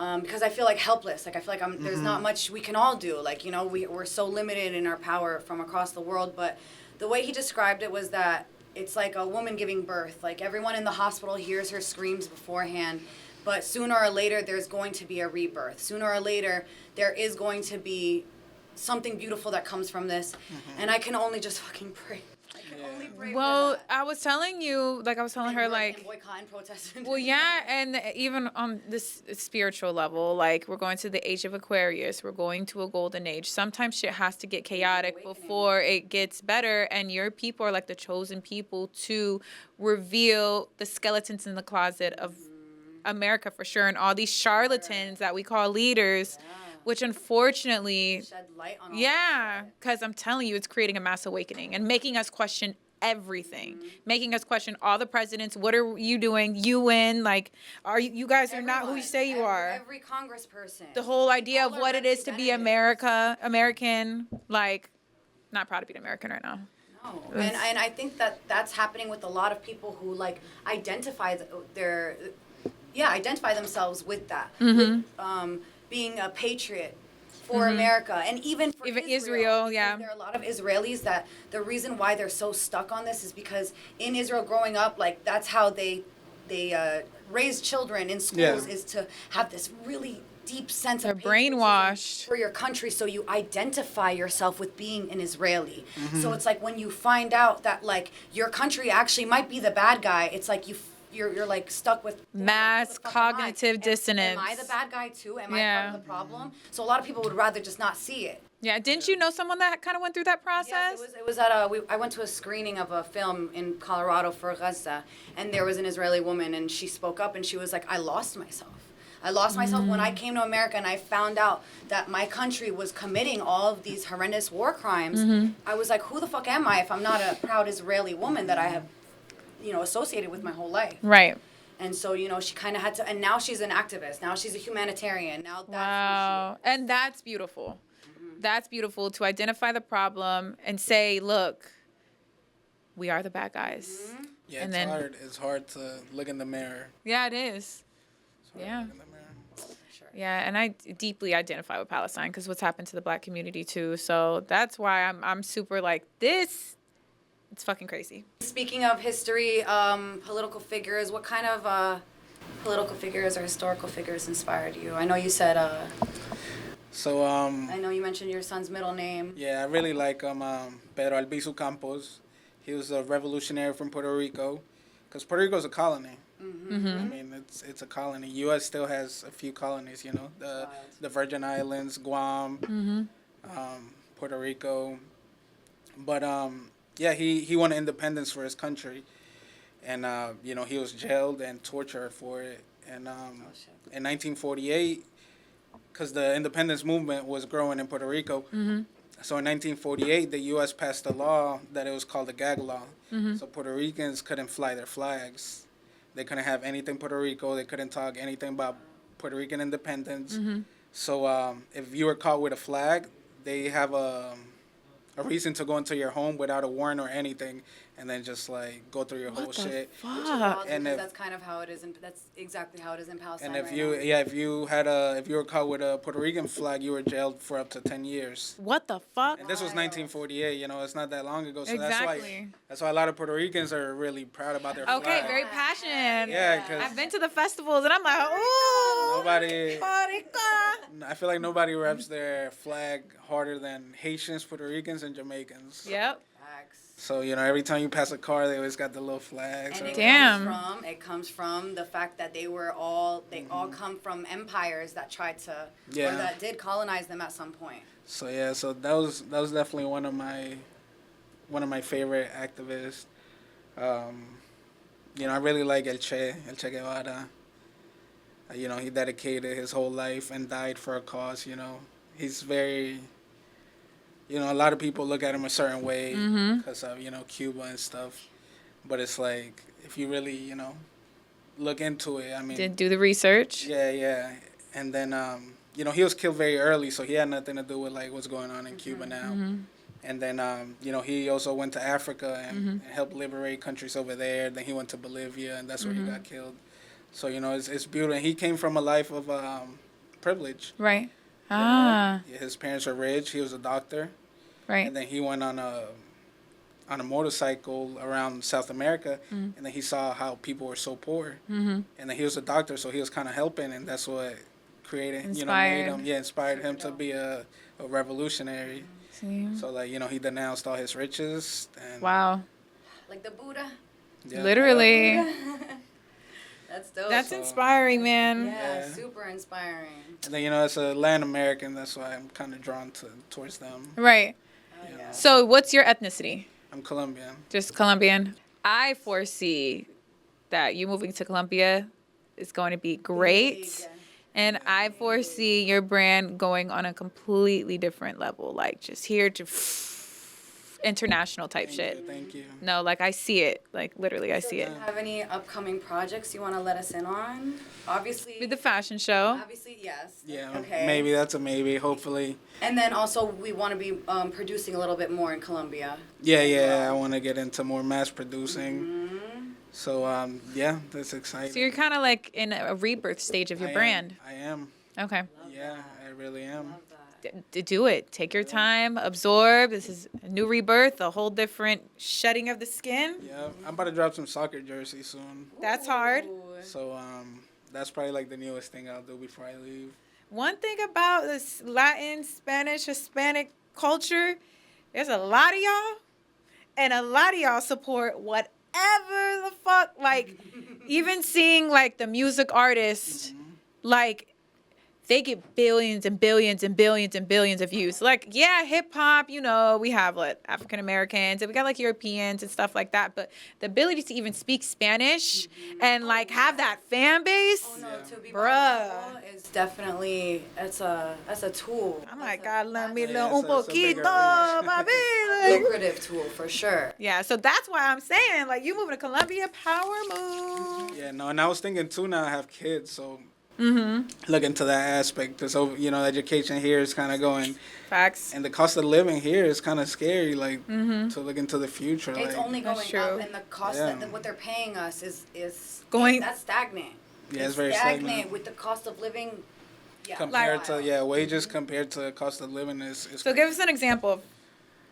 because I feel like helpless. Like I feel like there's not much we can all do. Like, you know, we're so limited in our power from across the world. But the way he described it was that it's like a woman giving birth. Like everyone in the hospital hears her screams beforehand, but sooner or later there's going to be a rebirth. Sooner or later there is going to be something beautiful that comes from this, and I can only just fucking pray. Only pray Well, for that. I was telling you, like I was telling her, And like, boycott and protest. well, yeah, and even on this spiritual level, like we're going to the age of Aquarius, we're going to a golden age. Sometimes shit has to get chaotic Awakening. before it gets better, and your people are like the chosen people to reveal the skeletons in the closet of America for sure, and all these charlatans that we call leaders, which unfortunately, Shed light on all yeah, this shit. because I'm telling you, it's creating a mass awakening and making us question everything, making us question all the presidents. What are you doing? UN, like, you guys are not who you say you are. Every congressperson. The whole idea All of our what it is to be representatives. American, like, not proud to be an American right now. No. And I think that's happening with a lot of people who like identify identify themselves with that. With, being a patriot for America, and even for Israel, because yeah. there are a lot of Israelis that the reason why they're so stuck on this is because in Israel growing up, like that's how they raise children in schools, is to have this really deep sense They're of patriotism brainwashed. for your country, so you identify yourself with being an Israeli. So it's like when you find out that like your country actually might be the bad guy, it's like you're like stuck with Mass like, who the fuck am I? cognitive dissonance. Am I the bad guy too? Am I Yeah. part of the problem? So a lot of people would rather just not see it. Yeah, didn't you know someone that kind of went through that process? Yes, it was at I went to a screening of a film in Colorado for Gaza, and there was an Israeli woman, and she spoke up, and she was like, I lost myself. I lost myself when I came to America, and I found out that my country was committing all of these horrendous war crimes. I was like, who the fuck am I if I'm not a proud Israeli woman that I have, associated with my whole life? Right. And so, she kind of had to, and now she's an activist. Now she's a humanitarian. Now that's Wow. And that's beautiful. That's beautiful to identify the problem and say, look, we are the bad guys. Yeah, And it's then- hard. It's hard to look in the mirror. Yeah, it is. It's hard to Yeah. look in the mirror. Yeah, and I deeply identify with Palestine because what's happened to the black community too. So that's why I'm super like this. It's fucking crazy. Speaking of history, political figures, what kind of political figures or historical figures inspired you? I know you said, So I know you mentioned your son's middle name. yeah, I really like Pedro Albizu Campos. He was a revolutionary from Puerto Rico, because Puerto Rico is a colony. I mean, it's a colony. U.S. still has a few colonies, the Virgin Islands, Guam, Puerto Rico. But yeah, he won independence for his country, and he was jailed and tortured for it. And in 1948, because the independence movement was growing in Puerto Rico. So in 1948, the U.S. passed a law that it was called the gag law. So Puerto Ricans couldn't fly their flags. They couldn't have anything Puerto Rico. They couldn't talk anything about Puerto Rican independence. So if you were caught with a flag, they have a reason to go into your home without a warrant or anything, and then just like go through your whole shit. Which is wild, And because if- that's kind of how it is, that's exactly how it is in Palestine. And if right you now. if you were caught with a Puerto Rican flag, you were jailed for up to 10 years. What the fuck? And this was 1948, it's not that long ago. So Exactly. that's why a lot of Puerto Ricans are really proud about their flag. Okay, very passionate. Yeah, 'cause- I've been to the festivals and I'm like, ooh. Nobody, Puerto Rico. I feel like nobody reps their flag harder than Haitians, Puerto Ricans, and Jamaicans. Yep. Facts. So, every time you pass a car, they always got the little flags. And Damn. it comes from the fact that they all come from empires that tried to, Yeah. or that did colonize them at some point. So yeah, so that was definitely one of my favorite activists. I really like El Che Guevara. He dedicated his whole life and died for a cause. He's very. A lot of people look at him a certain way because of Cuba and stuff, but it's like if you really look into it, I mean. Did do the research. Yeah. And then, he was killed very early, so he had nothing to do with, like, what's going on in Cuba now. And then, he also went to Africa and helped liberate countries over there. Then he went to Bolivia, and that's where he got killed. So, it's beautiful. And he came from a life of privilege. Right. Ah. Yeah, his parents are rich. He was a doctor, Right. and then he went on a motorcycle around South America, and then he saw how people were so poor, and then he was a doctor, so he was kind of helping, and that's what created, made him, inspired him to be a revolutionary. See? So like, he denounced all his riches, and Wow. Like the Buddha. yeah, Literally. That's dope. That's So- inspiring, man. Yeah, Yeah. super inspiring. And then as a Latin American, that's why I'm kind of drawn towards them. Right. Oh, yeah. So, what's your ethnicity? I'm Colombian. Just Colombian. I foresee that you moving to Colombia is going to be great. Big. And I foresee your brand going on a completely different level, like just here to international type shit. Thank you. No, like I see it. Like literally, I see it. Do you have any upcoming projects you want to let us in on? Obviously. With the fashion show. Obviously, yes. Yeah, Okay. maybe that's a maybe. Hopefully. And then also we want to be producing a little bit more in Colombia. Yeah. I want to get into more mass producing. Mm-hmm. So yeah, that's exciting. So you're kind of like in a rebirth stage of your brand. I am. Okay. Yeah, I really am. Love that. Do it. Take your time. Absorb. This is a new rebirth, a whole different shedding of the skin. Yeah, I'm about to drop some soccer jerseys soon. That's hard. Ooh. So that's probably like the newest thing I'll do before I leave. One thing about this Latin, Spanish, Hispanic culture, there's a lot of y'all, and a lot of y'all support whatever the fuck. Like, even seeing like the music artists, like they get billions and billions and billions and billions of views. Like, yeah, hip hop, we have like African Americans and we got like Europeans and stuff like that. But the ability to even speak Spanish and like have that fan base. Oh no, to be Bruh. bilingual is definitely that's a tool. I'm like, That's a- God, let me Yeah, know un it's a bigger poquito, reach. papi. Like, lucrative tool for sure. yeah, so that's why I'm saying, like, you moving to Colombia, power move. Yeah, no, and I was thinking too. Now I have kids, so Mm-hmm. look into that aspect. Because education here is kind of going, Facts. and the cost of living here is kind of scary. Like Mm-hmm. to look into the future. It's like, only That's going true. up, and the cost Yeah. that what they're paying us is Going- That's stagnant. yeah, it's very stagnant. with the cost of living. Yeah. Compared wild. to wages compared to cost of living is So give us an example of,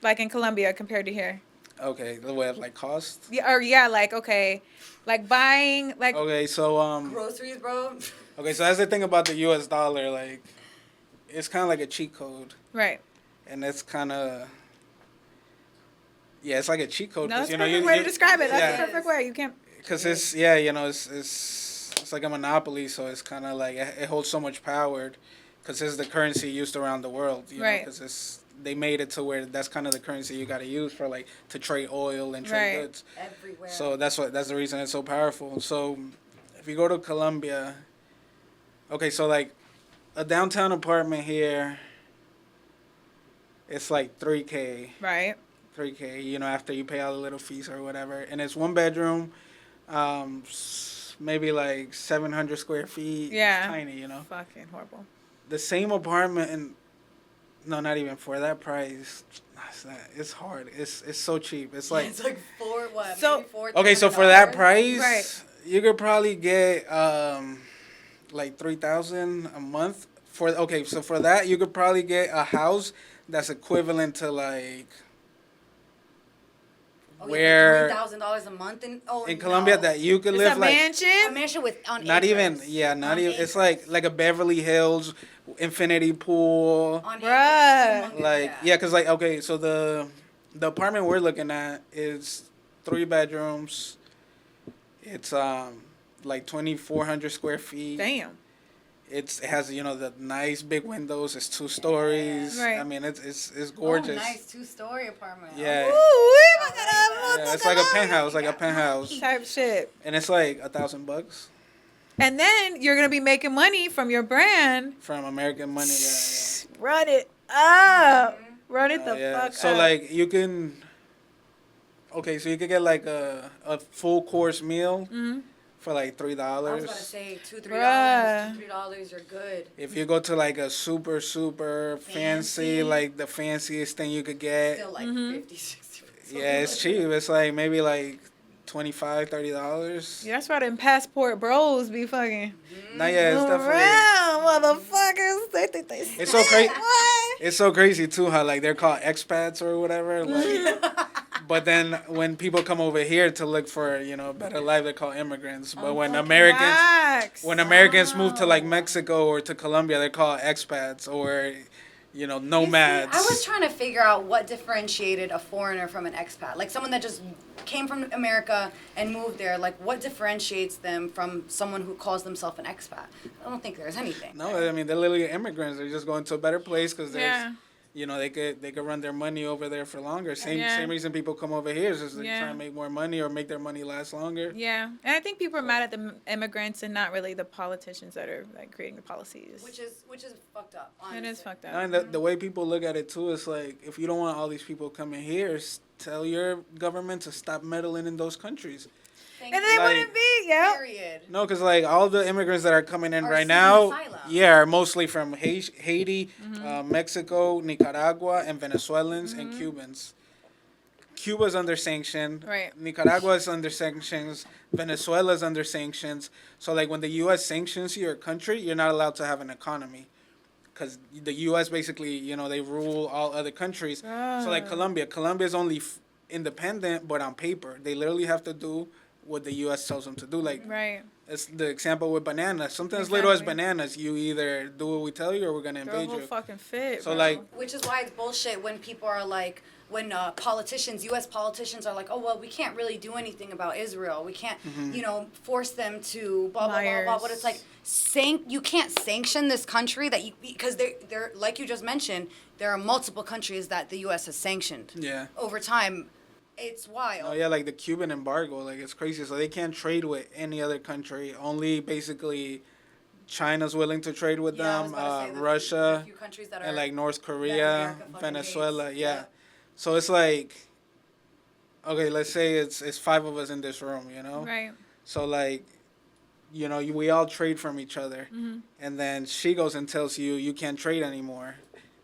like, in Colombia compared to here. okay. The way of like cost. Yeah, or yeah, like, okay, like buying, like, Okay, so Groceries, bro. okay, so that's the thing about the U.S. dollar. Like, it's kind of like a cheat code, right. and it's kind of it's like a cheat code. No, that's 'cause, the perfect way to describe it. That's yeah. the perfect way. You can't. Because it's it's like a monopoly, so it's kind of like it holds so much power, because it's the currency used around the world, Right. Because they made it to where that's kind of the currency you got to use for like to trade oil and trade Right. goods. Everywhere. So that's the reason it's so powerful. So if you go to Colombia, okay, so like a downtown apartment here, it's like $3K. Right. $3K, after you pay all the little fees or whatever. And it's one bedroom, maybe like 700 square feet. Yeah. It's tiny, Fucking horrible. The same apartment, no, not even for that price. It's hard. It's so cheap. It's like, it's like So- okay, so for that $400? price, Right. you could probably get like $3,000 a month. So for that, you could probably get a house that's equivalent to like, where $3,000 a month in Colombia that you could It's live a like mansion. a mansion with on not even acres. not On even it's acres. like a Beverly Hills infinity pool, On Bruh. acres. like yeah, because like okay, so the apartment we're looking at is 3 bedrooms. It's like 2,400 square feet. Damn. It has the nice big windows. It's 2 stories. Right. I mean it's Oh, gorgeous. nice 2-story apartment. Yeah. Ooh, It's like a penthouse, type shit. and it's like $1,000 And then you're gonna be making money from your brand. from American money. Yeah. Run it up. Run it the Yeah. fuck So up. like you can. Okay, so you could get like a full course meal Mhm. for like $3. I was about to say $2-3. Bruh. $2-3, you're good. If you go to like a super fancy, Fancy. like the fanciest thing you could get, Still like Mhm. 50-60. yeah, it's cheap. It's like maybe like $25-$30. Yeah, that's why them passport bros be fucking No, yeah, it's definitely. around, motherfucker. It's so crazy. It's so crazy too how like they're called expats or whatever. Like, but then when people come over here to look for a better life, they're called immigrants. But when Americans move to like Mexico or to Colombia, they're called expats or nomads. I was trying to figure out what differentiated a foreigner from an expat. Like someone that just came from America and moved there. Like what differentiates them from someone who calls themselves an expat? I don't think there's anything. No, I mean they're literally immigrants. They're just going to a better place because there's. They could run their money over there for longer. Same reason people come over here is just they try to make more money or make their money last longer. Yeah, and I think people are mad at the immigrants and not really the politicians that are like creating the policies. Which is fucked up. Honestly. It is fucked up. And the way people look at it too is like if you don't want all these people coming here, tell your government to stop meddling in those countries. And they wouldn't be, Period. No, because like all the immigrants that are coming in right seeking now, asylum. are mostly from Haiti, Mexico, Nicaragua, and Venezuelans and Cubans. Cuba's under sanction. Right. Nicaragua's under sanctions. Venezuela's under sanctions. So like when the U.S. sanctions your country, you're not allowed to have an economy. Because the U.S. basically, they rule all other countries. So like Colombia is only independent, but on paper. They literally have to do what the U.S. tells them to do. Like, it's the example with bananas. Something as little as bananas, you either do what we tell you or we're going to invade you. Fucking fit, so, bro. like... Which is why it's bullshit when people are like, when U.S. politicians are like, oh, well, we can't really do anything about Israel. We can't, force them to blah, blah, blah, blah. But it's like, you can't sanction this country because they're, like you just mentioned, there are multiple countries that the U.S. has sanctioned. Yeah. Over time. It's wild. Oh, yeah, like the Cuban embargo, like it's crazy. So they can't trade with any other country. Only basically China's willing to trade with them, Russia, and like North Korea, Venezuela, So it's like, okay, let's say it's 5 of us in this room, Right. So like, we all trade from each other. And then she goes and tells you can't trade anymore.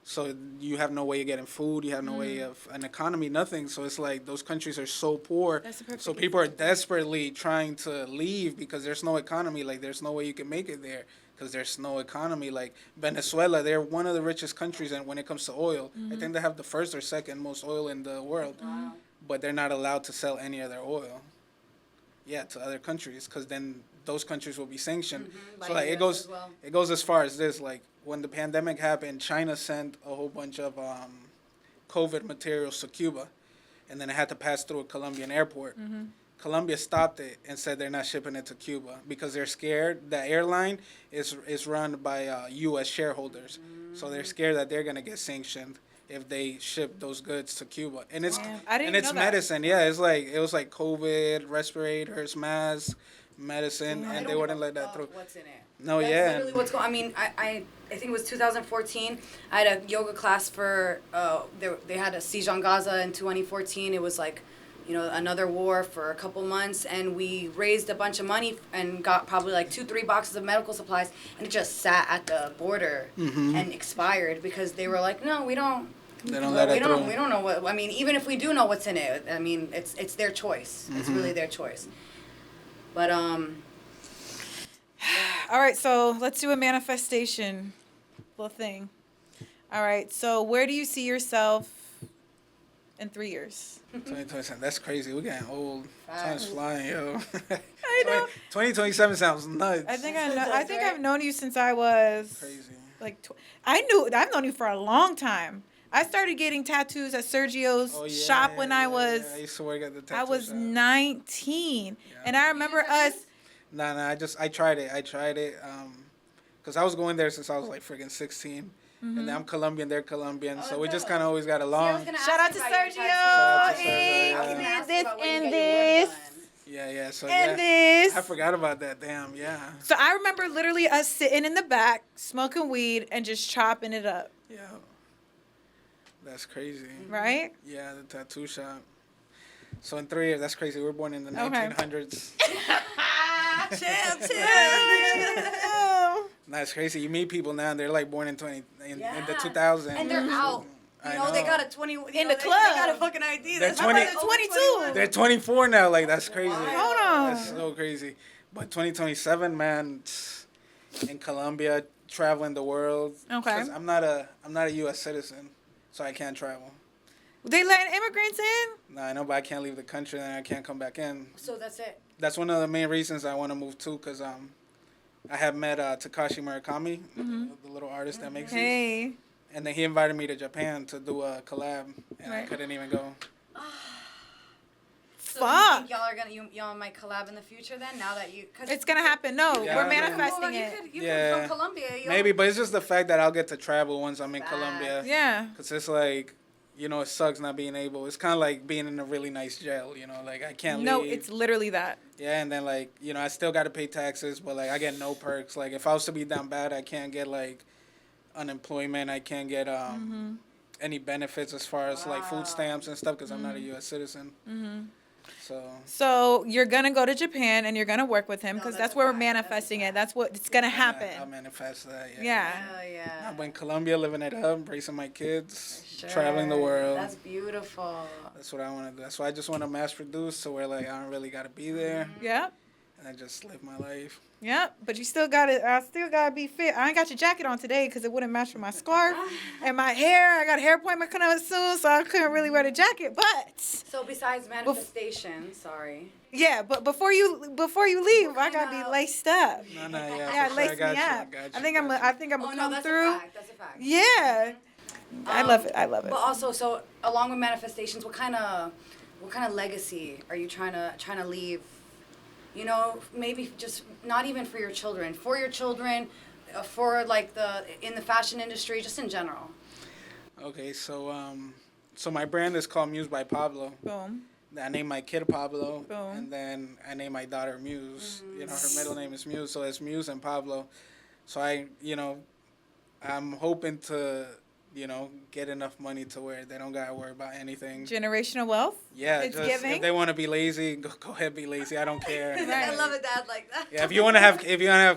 So you have no way of getting food. You have no way of an economy, nothing. So it's like those countries are so poor. So people are desperately trying to leave because there's no economy. Like there's no way you can make it there because there's no economy. Like Venezuela, they're one of the richest countries and when it comes to oil. I think they have the first or second most oil in the world. But they're not allowed to sell any of their oil. To other countries because then those countries will be sanctioned. So like it goes as far as this. Like when the pandemic happened, China sent a whole bunch of COVID materials to Cuba, and then it had to pass through a Colombian airport. Colombia stopped it and said they're not shipping it to Cuba because they're scared. The airline is run by U.S. shareholders, so they're scared that they're gonna get sanctioned if they ship those goods to Cuba. And it's medicine. Yeah, it was like COVID, respirators, masks, medicine, and they wouldn't let that through. What's in it? No, That's yeah. literally what's going. I mean, I think it was 2014. I had a yoga class for. They had a siege on Gaza in 2014. It was like, another war for a couple months, and we raised a bunch of money and got probably like 2-3 boxes of medical supplies, and it just sat at the border and expired because they were like, no, we don't. They don't let it through. We don't know what. I mean, even if we do know what's in it, I mean, it's their choice. It's really their choice. But All right, so let's do a manifestation little thing. All right, so where do you see yourself in 3 years? 2027, that's crazy. We're getting old. Time's flying, yo. I know. 2027 sounds nuts. I think I've known you since I was crazy. Like I've known you for a long time. I started getting tattoos at Sergio's shop when I was. I used to work at the tattoo I was shop. 19, and I remember us. Nah. I tried it. Cause I was going there since I was like freaking 16, and then I'm Colombian. They're Colombian, so we just kind of always got along. Shout out to Sergio. This and this. Yeah. So and this. I forgot about that. Damn. Yeah. So I remember literally us sitting in the back, smoking weed, and just chopping it up. Yeah. That's crazy. Right? Yeah, the tattoo shop. So in 3 years, that's crazy. We were born in the 1900s. Chill. That's crazy. You meet people now, and they're like born in the 2000s. And they're out. They got a 20 in the club. They got a fucking ID. They're 22. They're 24 now. Like that's crazy. Hold on. That's so crazy. But 2027, man. in Colombia, traveling the world. Okay. 'Cause I'm not a U.S. citizen, so I can't travel. They let immigrants in? No, I know, but I can't leave the country and I can't come back in. So that's it. That's one of the main reasons I want to move too, because I have met Takashi Murakami, the little artist that makes these. Hey. And then he invited me to Japan to do a collab, and I Right. couldn't even go. So you Fuck. think y'all are gonna y'all might collab in the future then? Now that you, cause It's gonna happen. No, Yeah, we're I mean- manifesting you it. could, you Yeah. could from Colombia. Maybe, but it's just the fact that I'll get to travel once I'm in Facts. Colombia. Yeah. Because it's like, you know, it sucks not being able. It's kind of like being in a really nice jail, you know, like I can't No, leave. it's literally that. Yeah, and then like, you know, I still got to pay taxes, but like I get no perks. Like if I was to be down bad, I can't get like unemployment. I can't get any benefits as far as like food stamps and stuff because I'm not a U.S. citizen. So you're gonna go to Japan and you're gonna work with him No, because that's that's a where we're fact. That's a manifesting it. fact. That's what it's gonna I'll happen. manifest that. Yeah. Yeah. Hell yeah. I'm in Colombia, living it up, raising my kids, Sure. traveling the world. That's beautiful. That's what I want to do. That's why I just want to mass produce, so where like I don't really got to be there, Yep. and I just live my life. Yep. But you still gotta. I still gotta be fit. I ain't got your jacket on today because it wouldn't match with my scarf and my hair. I got a hair appointment coming up soon, so I couldn't really wear the jacket. But So besides manifestation, sorry. yeah. But before you leave, I gotta be kinda- laced up. No, yeah, Yeah, for sure. lace I got me you. up. I got you. I think I'm Oh gonna no, come that's through. a fact. That's a fact. Yeah. I love it. I love it. But also, so along with manifestations, what kind of legacy are you trying to leave? You know, maybe just not even for your children, for like in the fashion industry, just in general. Okay, so my brand is called Muse by Pablo. Boom. I named my kid Pablo, Boom. and then I named my daughter Muse. You know, her middle name is Muse, so it's Muse and Pablo. So I'm hoping to, get enough money to where they don't gotta worry about anything. Generational wealth. Yeah, It's just giving. if they want to be lazy, go ahead, be lazy. I don't care. Right. I love a dad like that. Yeah, if you wanna have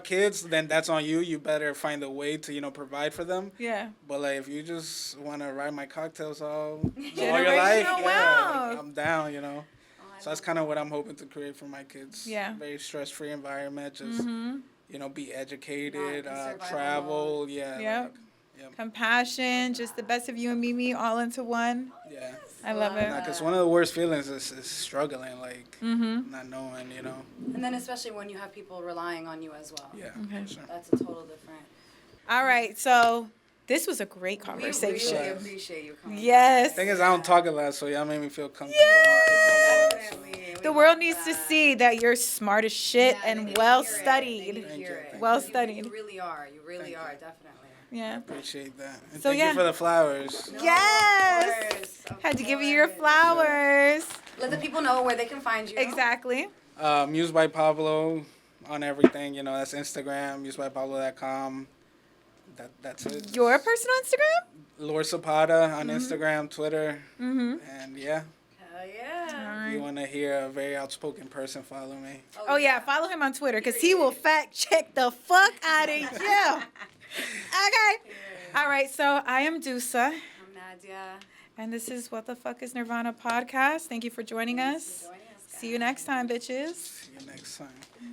kids, then that's on you. You better find a way to provide for them. Yeah. But like, if you just wanna ride my cocktails all your Generational life, wealth. yeah, I'm down. Oh, So that's kind of what I'm hoping to create for my kids. Yeah. Very stress-free environment. Just be educated, Not survival travel. mode. Yeah. Yep. Yep. Compassion, just the best of you and Mimi all into one. Yeah. I love it. Because one of the worst feelings is struggling, like Mm-hmm. not knowing. And then especially when you have people relying on you as well. Yeah. Okay. For sure. That's a total different. All right, so this was a great We conversation. really appreciate you coming. Yes. Thing is, I don't talk a lot, so y'all made me feel comfortable. Definitely. The world needs to see that you're smart as shit and well studied. Thank you. Well You studied. really are. You really Thank are, you. definitely. Yeah. Appreciate that. And So, thank yeah. you for the flowers. No, Yes. of course, of Had to give you your course. flowers. Let the people know where they can find you. Exactly. Muse by Pablo on everything. That's Instagram, musebybpablo.com. That's it. Your personal Instagram? Lord Zapata on Instagram, Twitter, Mm-hmm. and yeah. Hell yeah. If you want to hear a very outspoken person, follow me. Oh yeah, follow him on Twitter because he will fact check the fuck out of you. Okay. All right, so I am Duesa, I'm Nadia. and this is What the Fuck is Nirvana podcast. Thank you for joining us. Joining us, See you next time, bitches. See you next time.